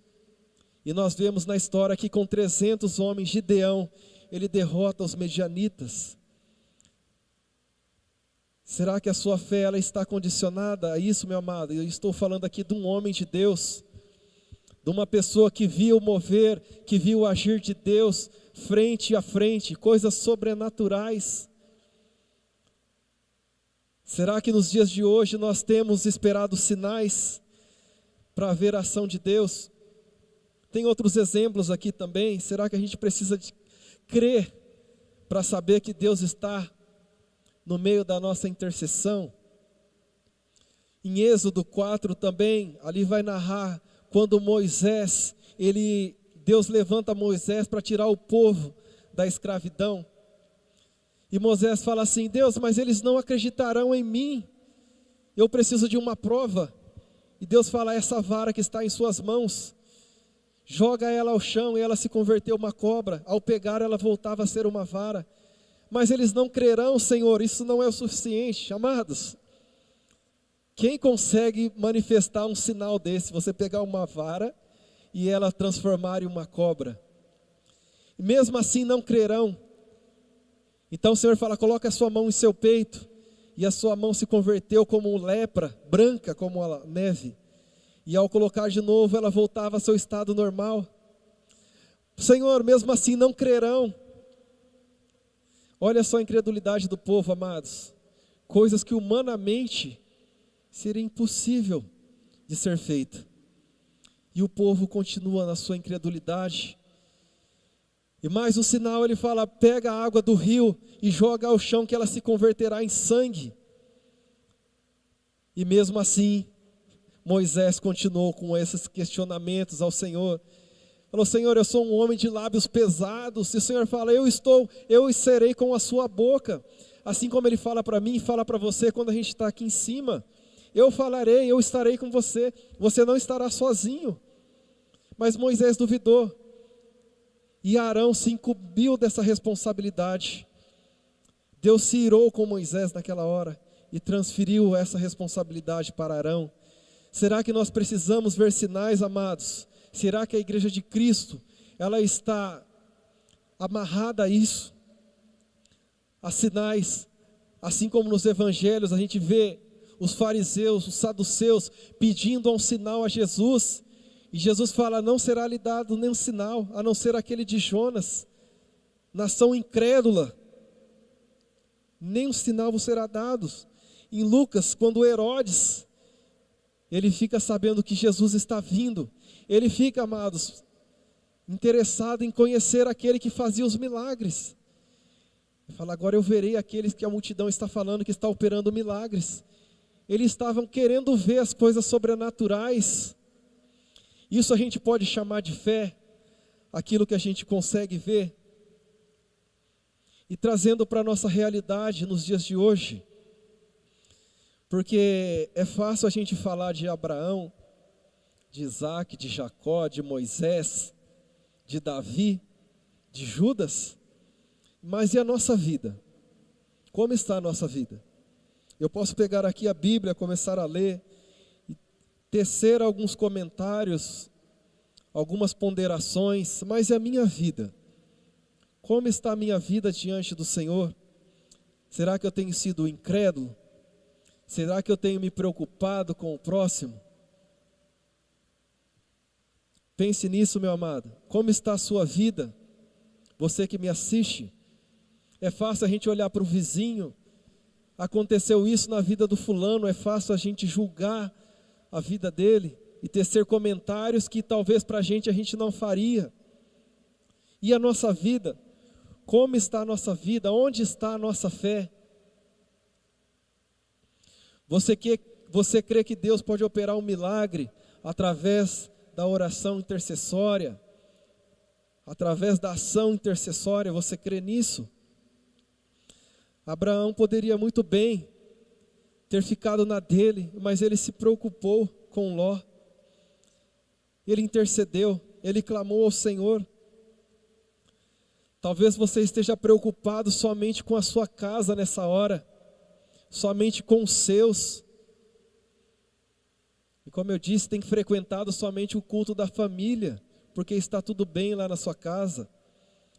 E nós vemos na história que com 300 homens, Gideão, ele derrota os medianitas. Será que a sua fé ela está condicionada a isso, meu amado? Eu estou falando aqui de um homem de Deus, de uma pessoa que viu o mover, que viu o agir de Deus frente a frente, coisas sobrenaturais. Será que nos dias de hoje nós temos esperado sinais para ver a ação de Deus? Tem outros exemplos aqui também. Será que a gente precisa de crer para saber que Deus está no meio da nossa intercessão? Em Êxodo 4 também, ali vai narrar quando Moisés, Deus levanta Moisés para tirar o povo da escravidão. E Moisés fala assim: Deus, mas eles não acreditarão em mim. Eu preciso de uma prova. E Deus fala: essa vara que está em suas mãos, joga ela ao chão, e ela se converteu uma cobra. Ao pegar, ela voltava a ser uma vara. Mas eles não crerão, Senhor, isso não é o suficiente. Amados, quem consegue manifestar um sinal desse? Você pegar uma vara e ela transformar em uma cobra. E mesmo assim não crerão. Então o Senhor fala: coloca a sua mão em seu peito. E a sua mão se converteu como lepra, branca como a neve. E ao colocar de novo, ela voltava ao seu estado normal. Senhor, mesmo assim não crerão. Olha só a incredulidade do povo, amados. Coisas que humanamente seria impossível de ser feita. E o povo continua na sua incredulidade. E mais um sinal, ele fala: pega a água do rio e joga ao chão, que ela se converterá em sangue. E mesmo assim, Moisés continuou com esses questionamentos ao Senhor. Falou: Senhor, eu sou um homem de lábios pesados. E o Senhor fala: eu serei com a sua boca. Assim como ele fala para mim e fala para você quando a gente está aqui em cima. Eu falarei, eu estarei com você. Você não estará sozinho. Mas Moisés duvidou. E Arão se incumbiu dessa responsabilidade. Deus se irou com Moisés naquela hora e transferiu essa responsabilidade para Arão. Será que nós precisamos ver sinais, amados? Será que a igreja de Cristo, ela está amarrada a isso? A sinais, assim como nos evangelhos a gente vê os fariseus, os saduceus pedindo um sinal a Jesus. E Jesus fala: não será lhe dado nenhum sinal, a não ser aquele de Jonas. Nação incrédula, nenhum sinal vos será dado. Em Lucas, quando Herodes, ele fica sabendo que Jesus está vindo, ele fica, amados, interessado em conhecer aquele que fazia os milagres. Ele fala, agora eu verei aqueles que a multidão está falando que está operando milagres. Eles estavam querendo ver as coisas sobrenaturais. Isso a gente pode chamar de fé, aquilo que a gente consegue ver. E trazendo para a nossa realidade nos dias de hoje. Porque é fácil a gente falar de Abraão, de Isaac, de Jacó, de Moisés, de Davi, de Judas. Mas e a nossa vida? Como está a nossa vida? Eu posso pegar aqui a Bíblia, começar a ler, e tecer alguns comentários, algumas ponderações, mas e a minha vida? Como está a minha vida diante do Senhor? Será que eu tenho sido incrédulo? Será que eu tenho me preocupado com o próximo? Pense nisso, meu amado. Como está a sua vida? Você que me assiste. É fácil a gente olhar para o vizinho. Aconteceu isso na vida do fulano. É fácil a gente julgar a vida dele e tecer comentários que talvez para a gente não faria. E a nossa vida? Como está a nossa vida? Onde está a nossa fé? Você crê que Deus pode operar um milagre através da oração intercessória? Através da ação intercessória, você crê nisso? Abraão poderia muito bem ter ficado na dele, mas ele se preocupou com Ló. Ele intercedeu, ele clamou ao Senhor. Talvez você esteja preocupado somente com a sua casa nessa hora, somente com os seus. E como eu disse, tem frequentado somente o culto da família, porque está tudo bem lá na sua casa.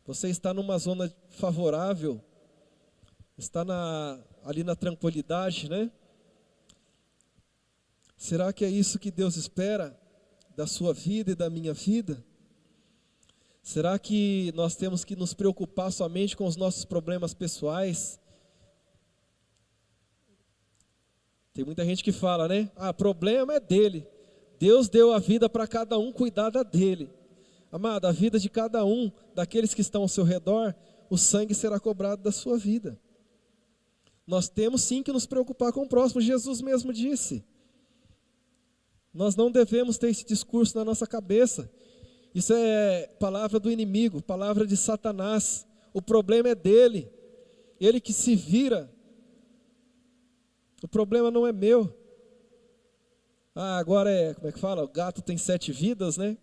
Você está numa zona favorável, está ali na tranquilidade, né? Será que é isso que Deus espera da sua vida e da minha vida? Será que nós temos que nos preocupar somente com os nossos problemas pessoais? Tem muita gente que fala, né? Problema é dele. Deus deu a vida para cada um cuidar da dele. Amado, a vida de cada um, daqueles que estão ao seu redor, o sangue será cobrado da sua vida. Nós temos sim que nos preocupar com o próximo. Jesus mesmo disse. Nós não devemos ter esse discurso na nossa cabeça. Isso é palavra do inimigo, palavra de Satanás. O problema é dele. Ele que se vira. O problema não é meu. Agora como é que fala? O gato tem 7 vidas, né?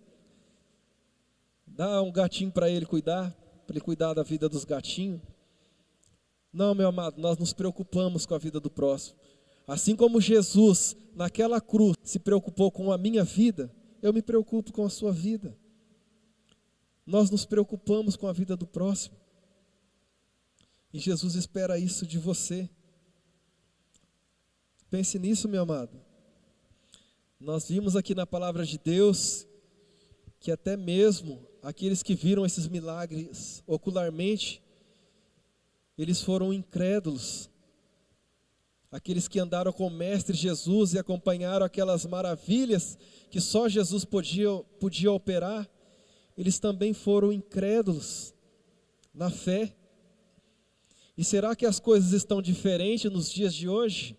Dá um gatinho para ele cuidar da vida dos gatinhos. Não, meu amado, nós nos preocupamos com a vida do próximo. Assim como Jesus, naquela cruz, se preocupou com a minha vida, eu me preocupo com a sua vida. Nós nos preocupamos com a vida do próximo. E Jesus espera isso de você. Pense nisso, meu amado. Nós vimos aqui na palavra de Deus que até mesmo aqueles que viram esses milagres ocularmente, eles foram incrédulos. Aqueles que andaram com o Mestre Jesus e acompanharam aquelas maravilhas que só Jesus podia operar, eles também foram incrédulos na fé. E será que as coisas estão diferentes nos dias de hoje?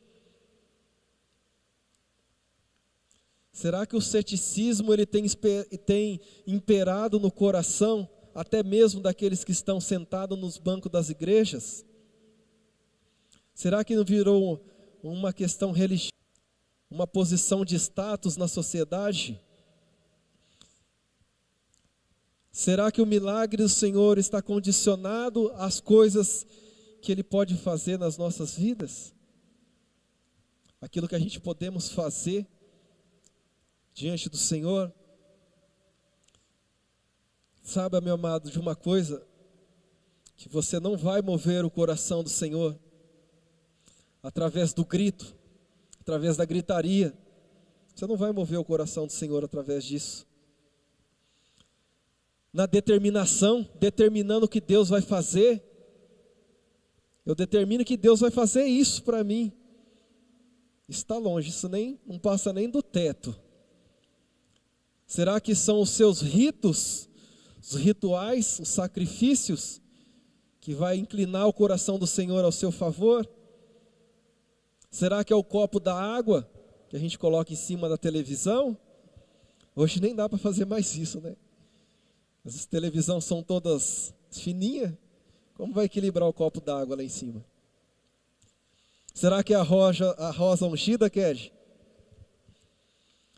Será que o ceticismo ele tem imperado no coração, até mesmo daqueles que estão sentados nos bancos das igrejas? Será que não virou uma questão religiosa, uma posição de status na sociedade? Será que o milagre do Senhor está condicionado às coisas que Ele pode fazer nas nossas vidas? Aquilo que a gente podemos fazer diante do Senhor? Saiba, meu amado, de uma coisa, que você não vai mover o coração do Senhor através do grito, através da gritaria. Você não vai mover o coração do Senhor através disso. Na determinação, determinando o que Deus vai fazer, eu determino que Deus vai fazer isso para mim. está longe, isso não passa nem do teto. Será que são os seus ritos, os rituais, os sacrifícios, que vai inclinar o coração do Senhor ao seu favor? Será que é o copo da água que a gente coloca em cima da televisão? Hoje nem dá para fazer mais isso, né? As televisões são todas fininhas. Como vai equilibrar o copo d'água lá em cima? Será que é a rosa ungida, Ked?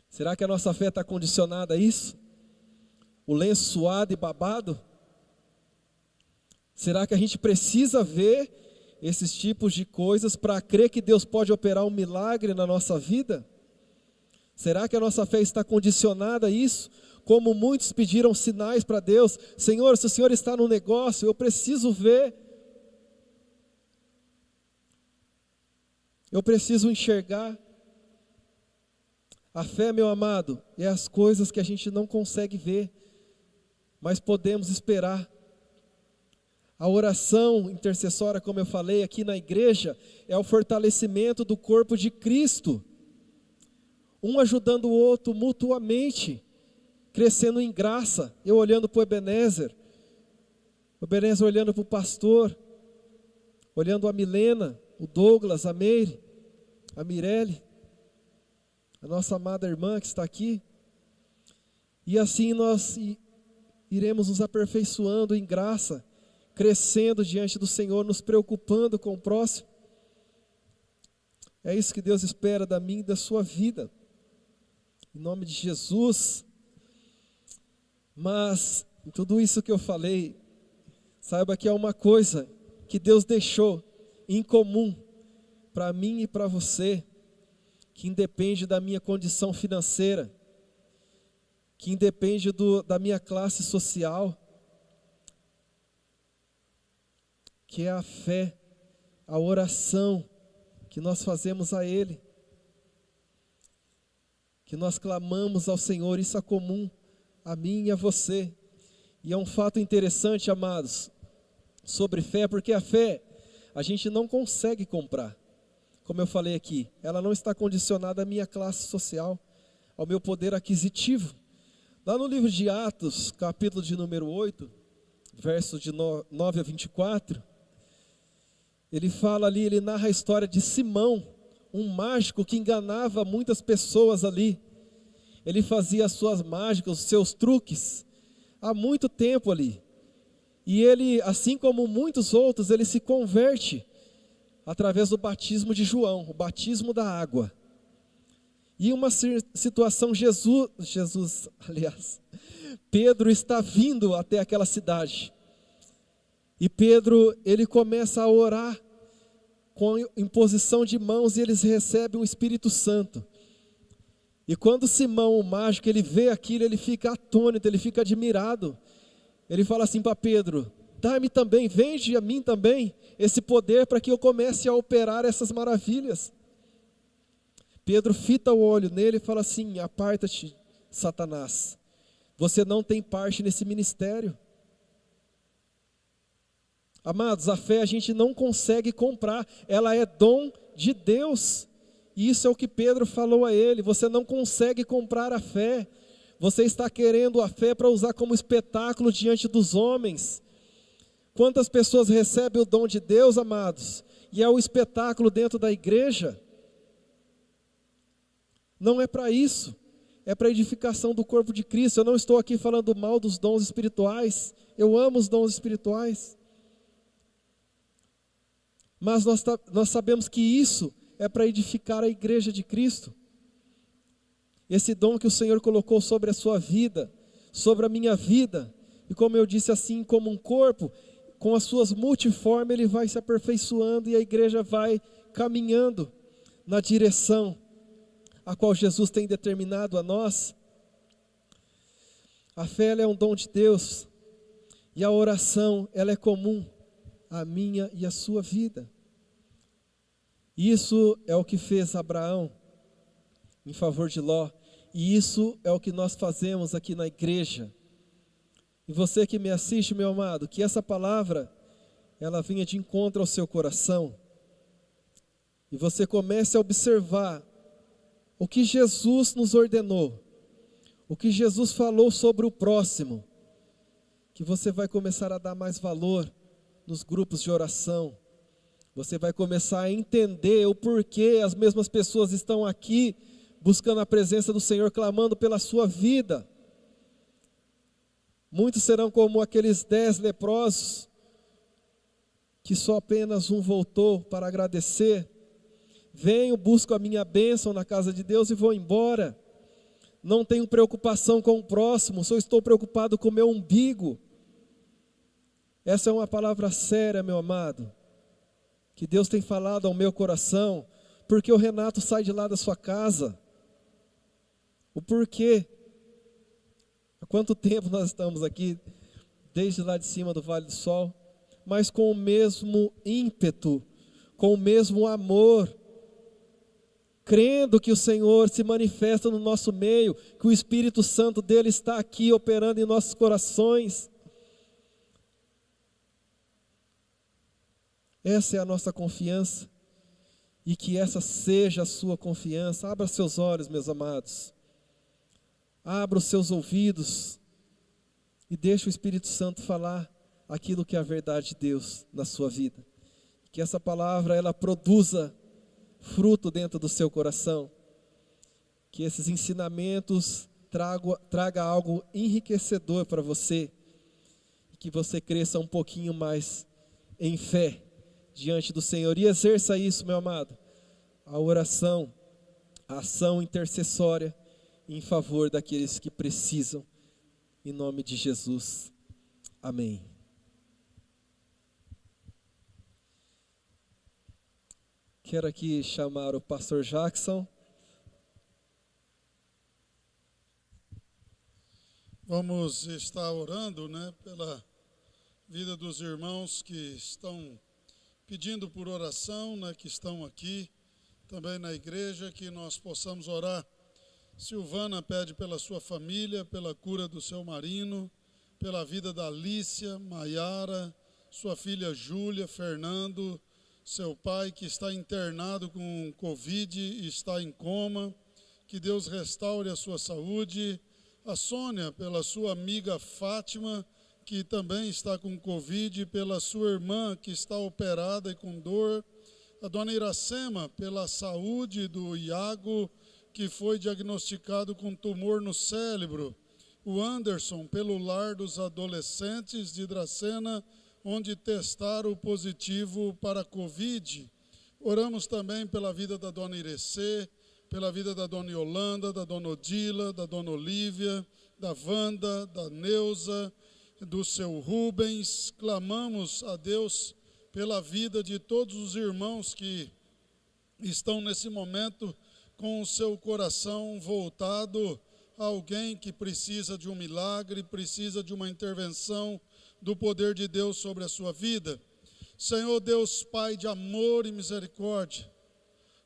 Será que a nossa fé está condicionada a isso? O lenço suado e babado? Será que a gente precisa ver esses tipos de coisas para crer que Deus pode operar um milagre na nossa vida? Será que a nossa fé está condicionada a isso? Como muitos pediram sinais para Deus: Senhor, se o Senhor está no negócio, eu preciso ver. Eu preciso enxergar. A fé, meu amado, é as coisas que a gente não consegue ver, mas podemos esperar. A oração intercessória, como eu falei aqui na igreja, é o fortalecimento do corpo de Cristo. Um ajudando o outro mutuamente, crescendo em graça. Eu olhando para o Ebenezer olhando para o pastor, olhando a Milena, o Douglas, a Meire, a Mirelle, a nossa amada irmã que está aqui. E assim nós iremos nos aperfeiçoando em graça, crescendo diante do Senhor, nos preocupando com o próximo. É isso que Deus espera da minha e da sua vida, em nome de Jesus. Mas, em tudo isso que eu falei, saiba que é uma coisa que Deus deixou em comum para mim e para você, que independe da minha condição financeira, que independe da minha classe social, que é a fé, a oração que nós fazemos a Ele, que nós clamamos ao Senhor. Isso é comum a mim e a você. E é um fato interessante, amados, sobre fé, porque a fé a gente não consegue comprar. Como eu falei aqui, ela não está condicionada à minha classe social, ao meu poder aquisitivo. Lá no livro de Atos, capítulo de número 8, versos de 9 a 24, ele fala ali, ele narra a história de Simão, um mágico que enganava muitas pessoas ali. Ele fazia as suas mágicas, os seus truques, há muito tempo ali. E ele, assim como muitos outros, ele se converte através do batismo de João, o batismo da água. E uma situação, Pedro está vindo até aquela cidade. E Pedro, ele começa a orar com imposição de mãos e eles recebem o Espírito Santo. E quando Simão, o mágico, ele vê aquilo, ele fica atônito, ele fica admirado. Ele fala assim para Pedro: dá-me também, vende a mim também esse poder para que eu comece a operar essas maravilhas. Pedro fita o olho nele e fala assim: aparta-te, Satanás, você não tem parte nesse ministério. Amados, a fé a gente não consegue comprar, ela é dom de Deus. E isso é o que Pedro falou a ele: você não consegue comprar a fé. Você está querendo a fé para usar como espetáculo diante dos homens. Quantas pessoas recebem o dom de Deus, amados, e é o espetáculo dentro da igreja? Não é para isso, é para a edificação do corpo de Cristo. Eu não estou aqui falando mal dos dons espirituais, eu amo os dons espirituais. Mas nós sabemos que isso é para edificar a igreja de Cristo. Esse dom que o Senhor colocou sobre a sua vida, sobre a minha vida, e como eu disse, assim como um corpo, com as suas multiformes, ele vai se aperfeiçoando e a igreja vai caminhando na direção a qual Jesus tem determinado a nós. A fé, ela é um dom de Deus, e a oração, ela é comum à minha e à sua vida. Isso é o que fez Abraão em favor de Ló, e isso é o que nós fazemos aqui na igreja. E você que me assiste, meu amado, que essa palavra, ela venha de encontro ao seu coração. e você comece a observar o que Jesus nos ordenou, o que Jesus falou sobre o próximo, que você vai começar a dar mais valor nos grupos de oração. Você vai começar a entender o porquê as mesmas pessoas estão aqui buscando a presença do Senhor, clamando pela sua vida. Muitos serão como aqueles 10 leprosos, que só apenas um voltou para agradecer. Venho, busco a minha bênção na casa de Deus e vou embora. Não tenho preocupação com o próximo, só estou preocupado com o meu umbigo. Essa é uma palavra séria, meu amado, que Deus tem falado ao meu coração, porque o Renato sai de lá da sua casa. O porquê? Há quanto tempo nós estamos aqui, desde lá de cima do Vale do Sol, mas com o mesmo ímpeto, com o mesmo amor, crendo que o Senhor se manifesta no nosso meio, que o Espírito Santo dele está aqui operando em nossos corações. Essa é a nossa confiança, e que essa seja a sua confiança. Abra seus olhos, meus amados, abra os seus ouvidos, e deixe o Espírito Santo falar aquilo que é a verdade de Deus na sua vida. Que essa palavra, ela produza fruto dentro do seu coração, que esses ensinamentos traga algo enriquecedor para você, e que você cresça um pouquinho mais em fé diante do Senhor, e exerça isso, meu amado, a oração, a ação intercessória em favor daqueles que precisam, em nome de Jesus, amém. Quero aqui chamar o pastor Jackson. Vamos estar orando, pela vida dos irmãos que estão pedindo por oração, que estão aqui, também na igreja, que nós possamos orar. Silvana pede pela sua família, pela cura do seu marido, pela vida da Alícia, Maiara, sua filha Júlia, Fernando, seu pai que está internado com Covid e está em coma, que Deus restaure a sua saúde. A Sônia, pela sua amiga Fátima, que também está com Covid, pela sua irmã que está operada e com dor. A dona Iracema, pela saúde do Iago, que foi diagnosticado com tumor no cérebro. O Anderson, pelo lar dos adolescentes de Dracena, onde testaram positivo para Covid. Oramos também pela vida da dona Irecê, pela vida da dona Yolanda, da dona Odila, da dona Olívia, da Wanda, da Neuza, do seu Rubens. Clamamos a Deus pela vida de todos os irmãos que estão nesse momento com o seu coração voltado a alguém que precisa de um milagre, precisa de uma intervenção do poder de Deus sobre a sua vida. Senhor Deus, Pai de amor e misericórdia,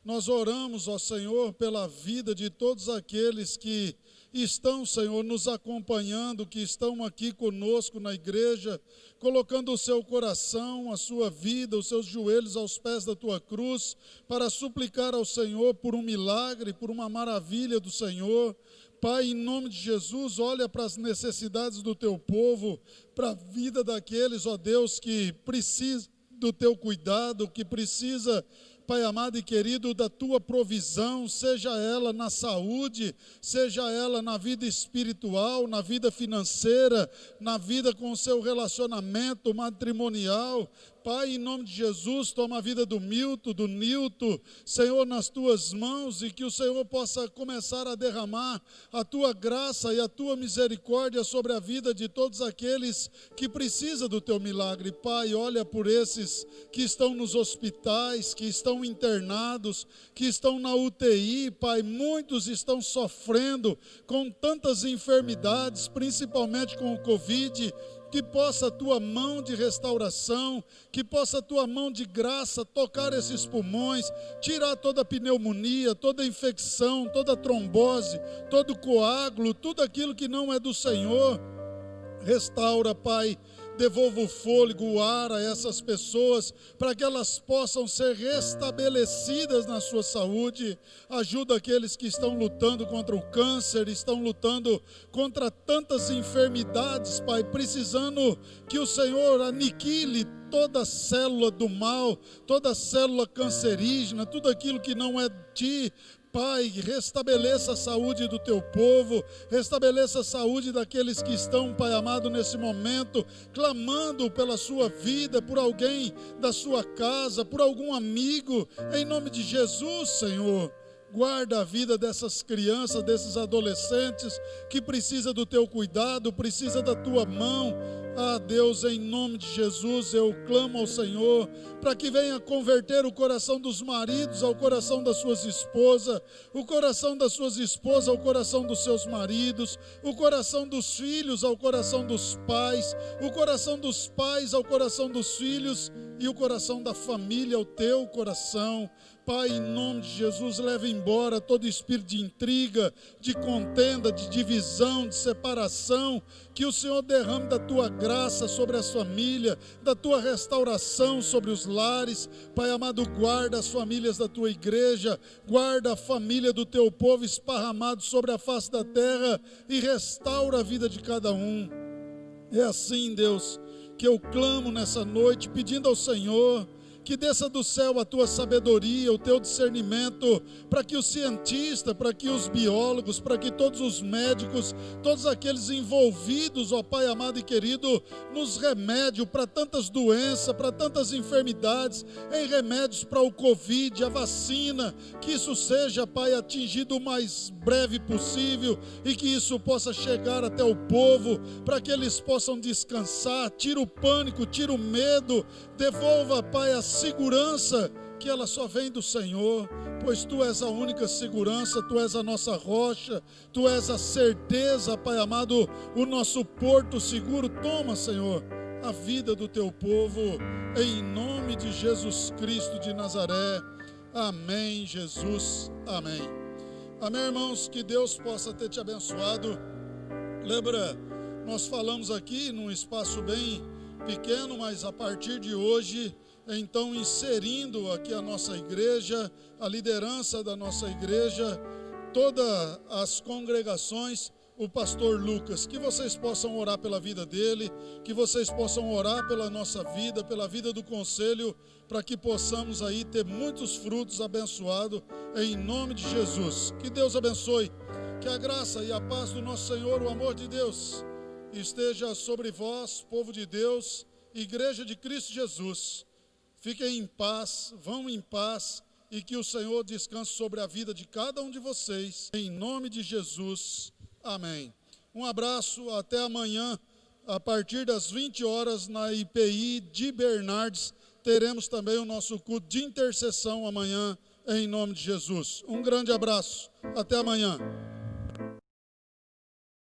nós oramos, ó Senhor, pela vida de todos aqueles que estão, Senhor, nos acompanhando, que estão aqui conosco na igreja, colocando o seu coração, a sua vida, os seus joelhos aos pés da tua cruz, para suplicar ao Senhor por um milagre, por uma maravilha do Senhor. Pai, em nome de Jesus, olha para as necessidades do teu povo, para a vida daqueles, ó Deus, que precisa do teu cuidado, que precisa, Pai amado e querido, da tua provisão, seja ela na saúde, seja ela na vida espiritual, na vida financeira, na vida com o seu relacionamento matrimonial. Pai, em nome de Jesus, toma a vida do Milton, do Nilton, Senhor, nas tuas mãos, e que o Senhor possa começar a derramar a tua graça e a tua misericórdia sobre a vida de todos aqueles que precisam do teu milagre. Pai, olha por esses que estão nos hospitais, que estão internados, que estão na UTI. Pai, muitos estão sofrendo com tantas enfermidades, principalmente com o Covid. Que possa a tua mão de restauração, que possa a tua mão de graça tocar esses pulmões, tirar toda a pneumonia, toda a infecção, toda a trombose, todo o coágulo, tudo aquilo que não é do Senhor. Restaura, Pai, devolva o fôlego, o ar a essas pessoas, para que elas possam ser restabelecidas na sua saúde. Ajuda aqueles que estão lutando contra o câncer, estão lutando contra tantas enfermidades, Pai, precisando que o Senhor aniquile toda célula do mal, toda célula cancerígena, tudo aquilo que não é de Ti. Pai, restabeleça a saúde do Teu povo, restabeleça a saúde daqueles que estão, Pai amado, nesse momento, clamando pela sua vida, por alguém da sua casa, por algum amigo, em nome de Jesus, Senhor. Guarda a vida dessas crianças, desses adolescentes, que precisa do Teu cuidado, precisa da Tua mão. Ah, Deus, em nome de Jesus, eu clamo ao Senhor, para que venha converter o coração dos maridos ao coração das suas esposas, o coração das suas esposas ao coração dos seus maridos, o coração dos filhos ao coração dos pais, o coração dos pais ao coração dos filhos, e o coração da família ao Teu coração. Pai, em nome de Jesus, leva embora todo espírito de intriga, de contenda, de divisão, de separação. Que o Senhor derrame da Tua graça sobre as famílias, da Tua restauração sobre os lares. Pai amado, guarda as famílias da Tua igreja, guarda a família do Teu povo esparramado sobre a face da terra e restaura a vida de cada um. É assim, Deus, que eu clamo nessa noite, pedindo ao Senhor que desça do céu a Tua sabedoria, o Teu discernimento, para que os cientistas, para que os biólogos, para que todos os médicos, todos aqueles envolvidos, ó Pai amado e querido, nos remédios para tantas doenças, para tantas enfermidades, em remédios para o Covid, a vacina, que isso seja, Pai, atingido o mais breve possível e que isso possa chegar até o povo, para que eles possam descansar. Tira o pânico, tira o medo, devolva, Pai, a segurança, que ela só vem do Senhor, pois Tu és a única segurança, Tu és a nossa rocha, Tu és a certeza, Pai amado, o nosso porto seguro. Toma, Senhor, a vida do Teu povo, em nome de Jesus Cristo de Nazaré. Amém, Jesus, amém. Amém, irmãos, que Deus possa ter te abençoado. Lembra, nós falamos aqui num espaço bem pequeno, mas a partir de hoje, então, inserindo aqui a nossa igreja, a liderança da nossa igreja, todas as congregações, o pastor Lucas, que vocês possam orar pela vida dele, que vocês possam orar pela nossa vida, pela vida do conselho, para que possamos aí ter muitos frutos abençoados, em nome de Jesus. Que Deus abençoe, que a graça e a paz do nosso Senhor, o amor de Deus, esteja sobre vós, povo de Deus, igreja de Cristo Jesus. Fiquem em paz, vão em paz, e que o Senhor descanse sobre a vida de cada um de vocês, em nome de Jesus, amém. Um abraço, até amanhã, a partir das 20 horas, na IPI de Bernardes, teremos também o nosso culto de intercessão amanhã, em nome de Jesus. Um grande abraço, até amanhã.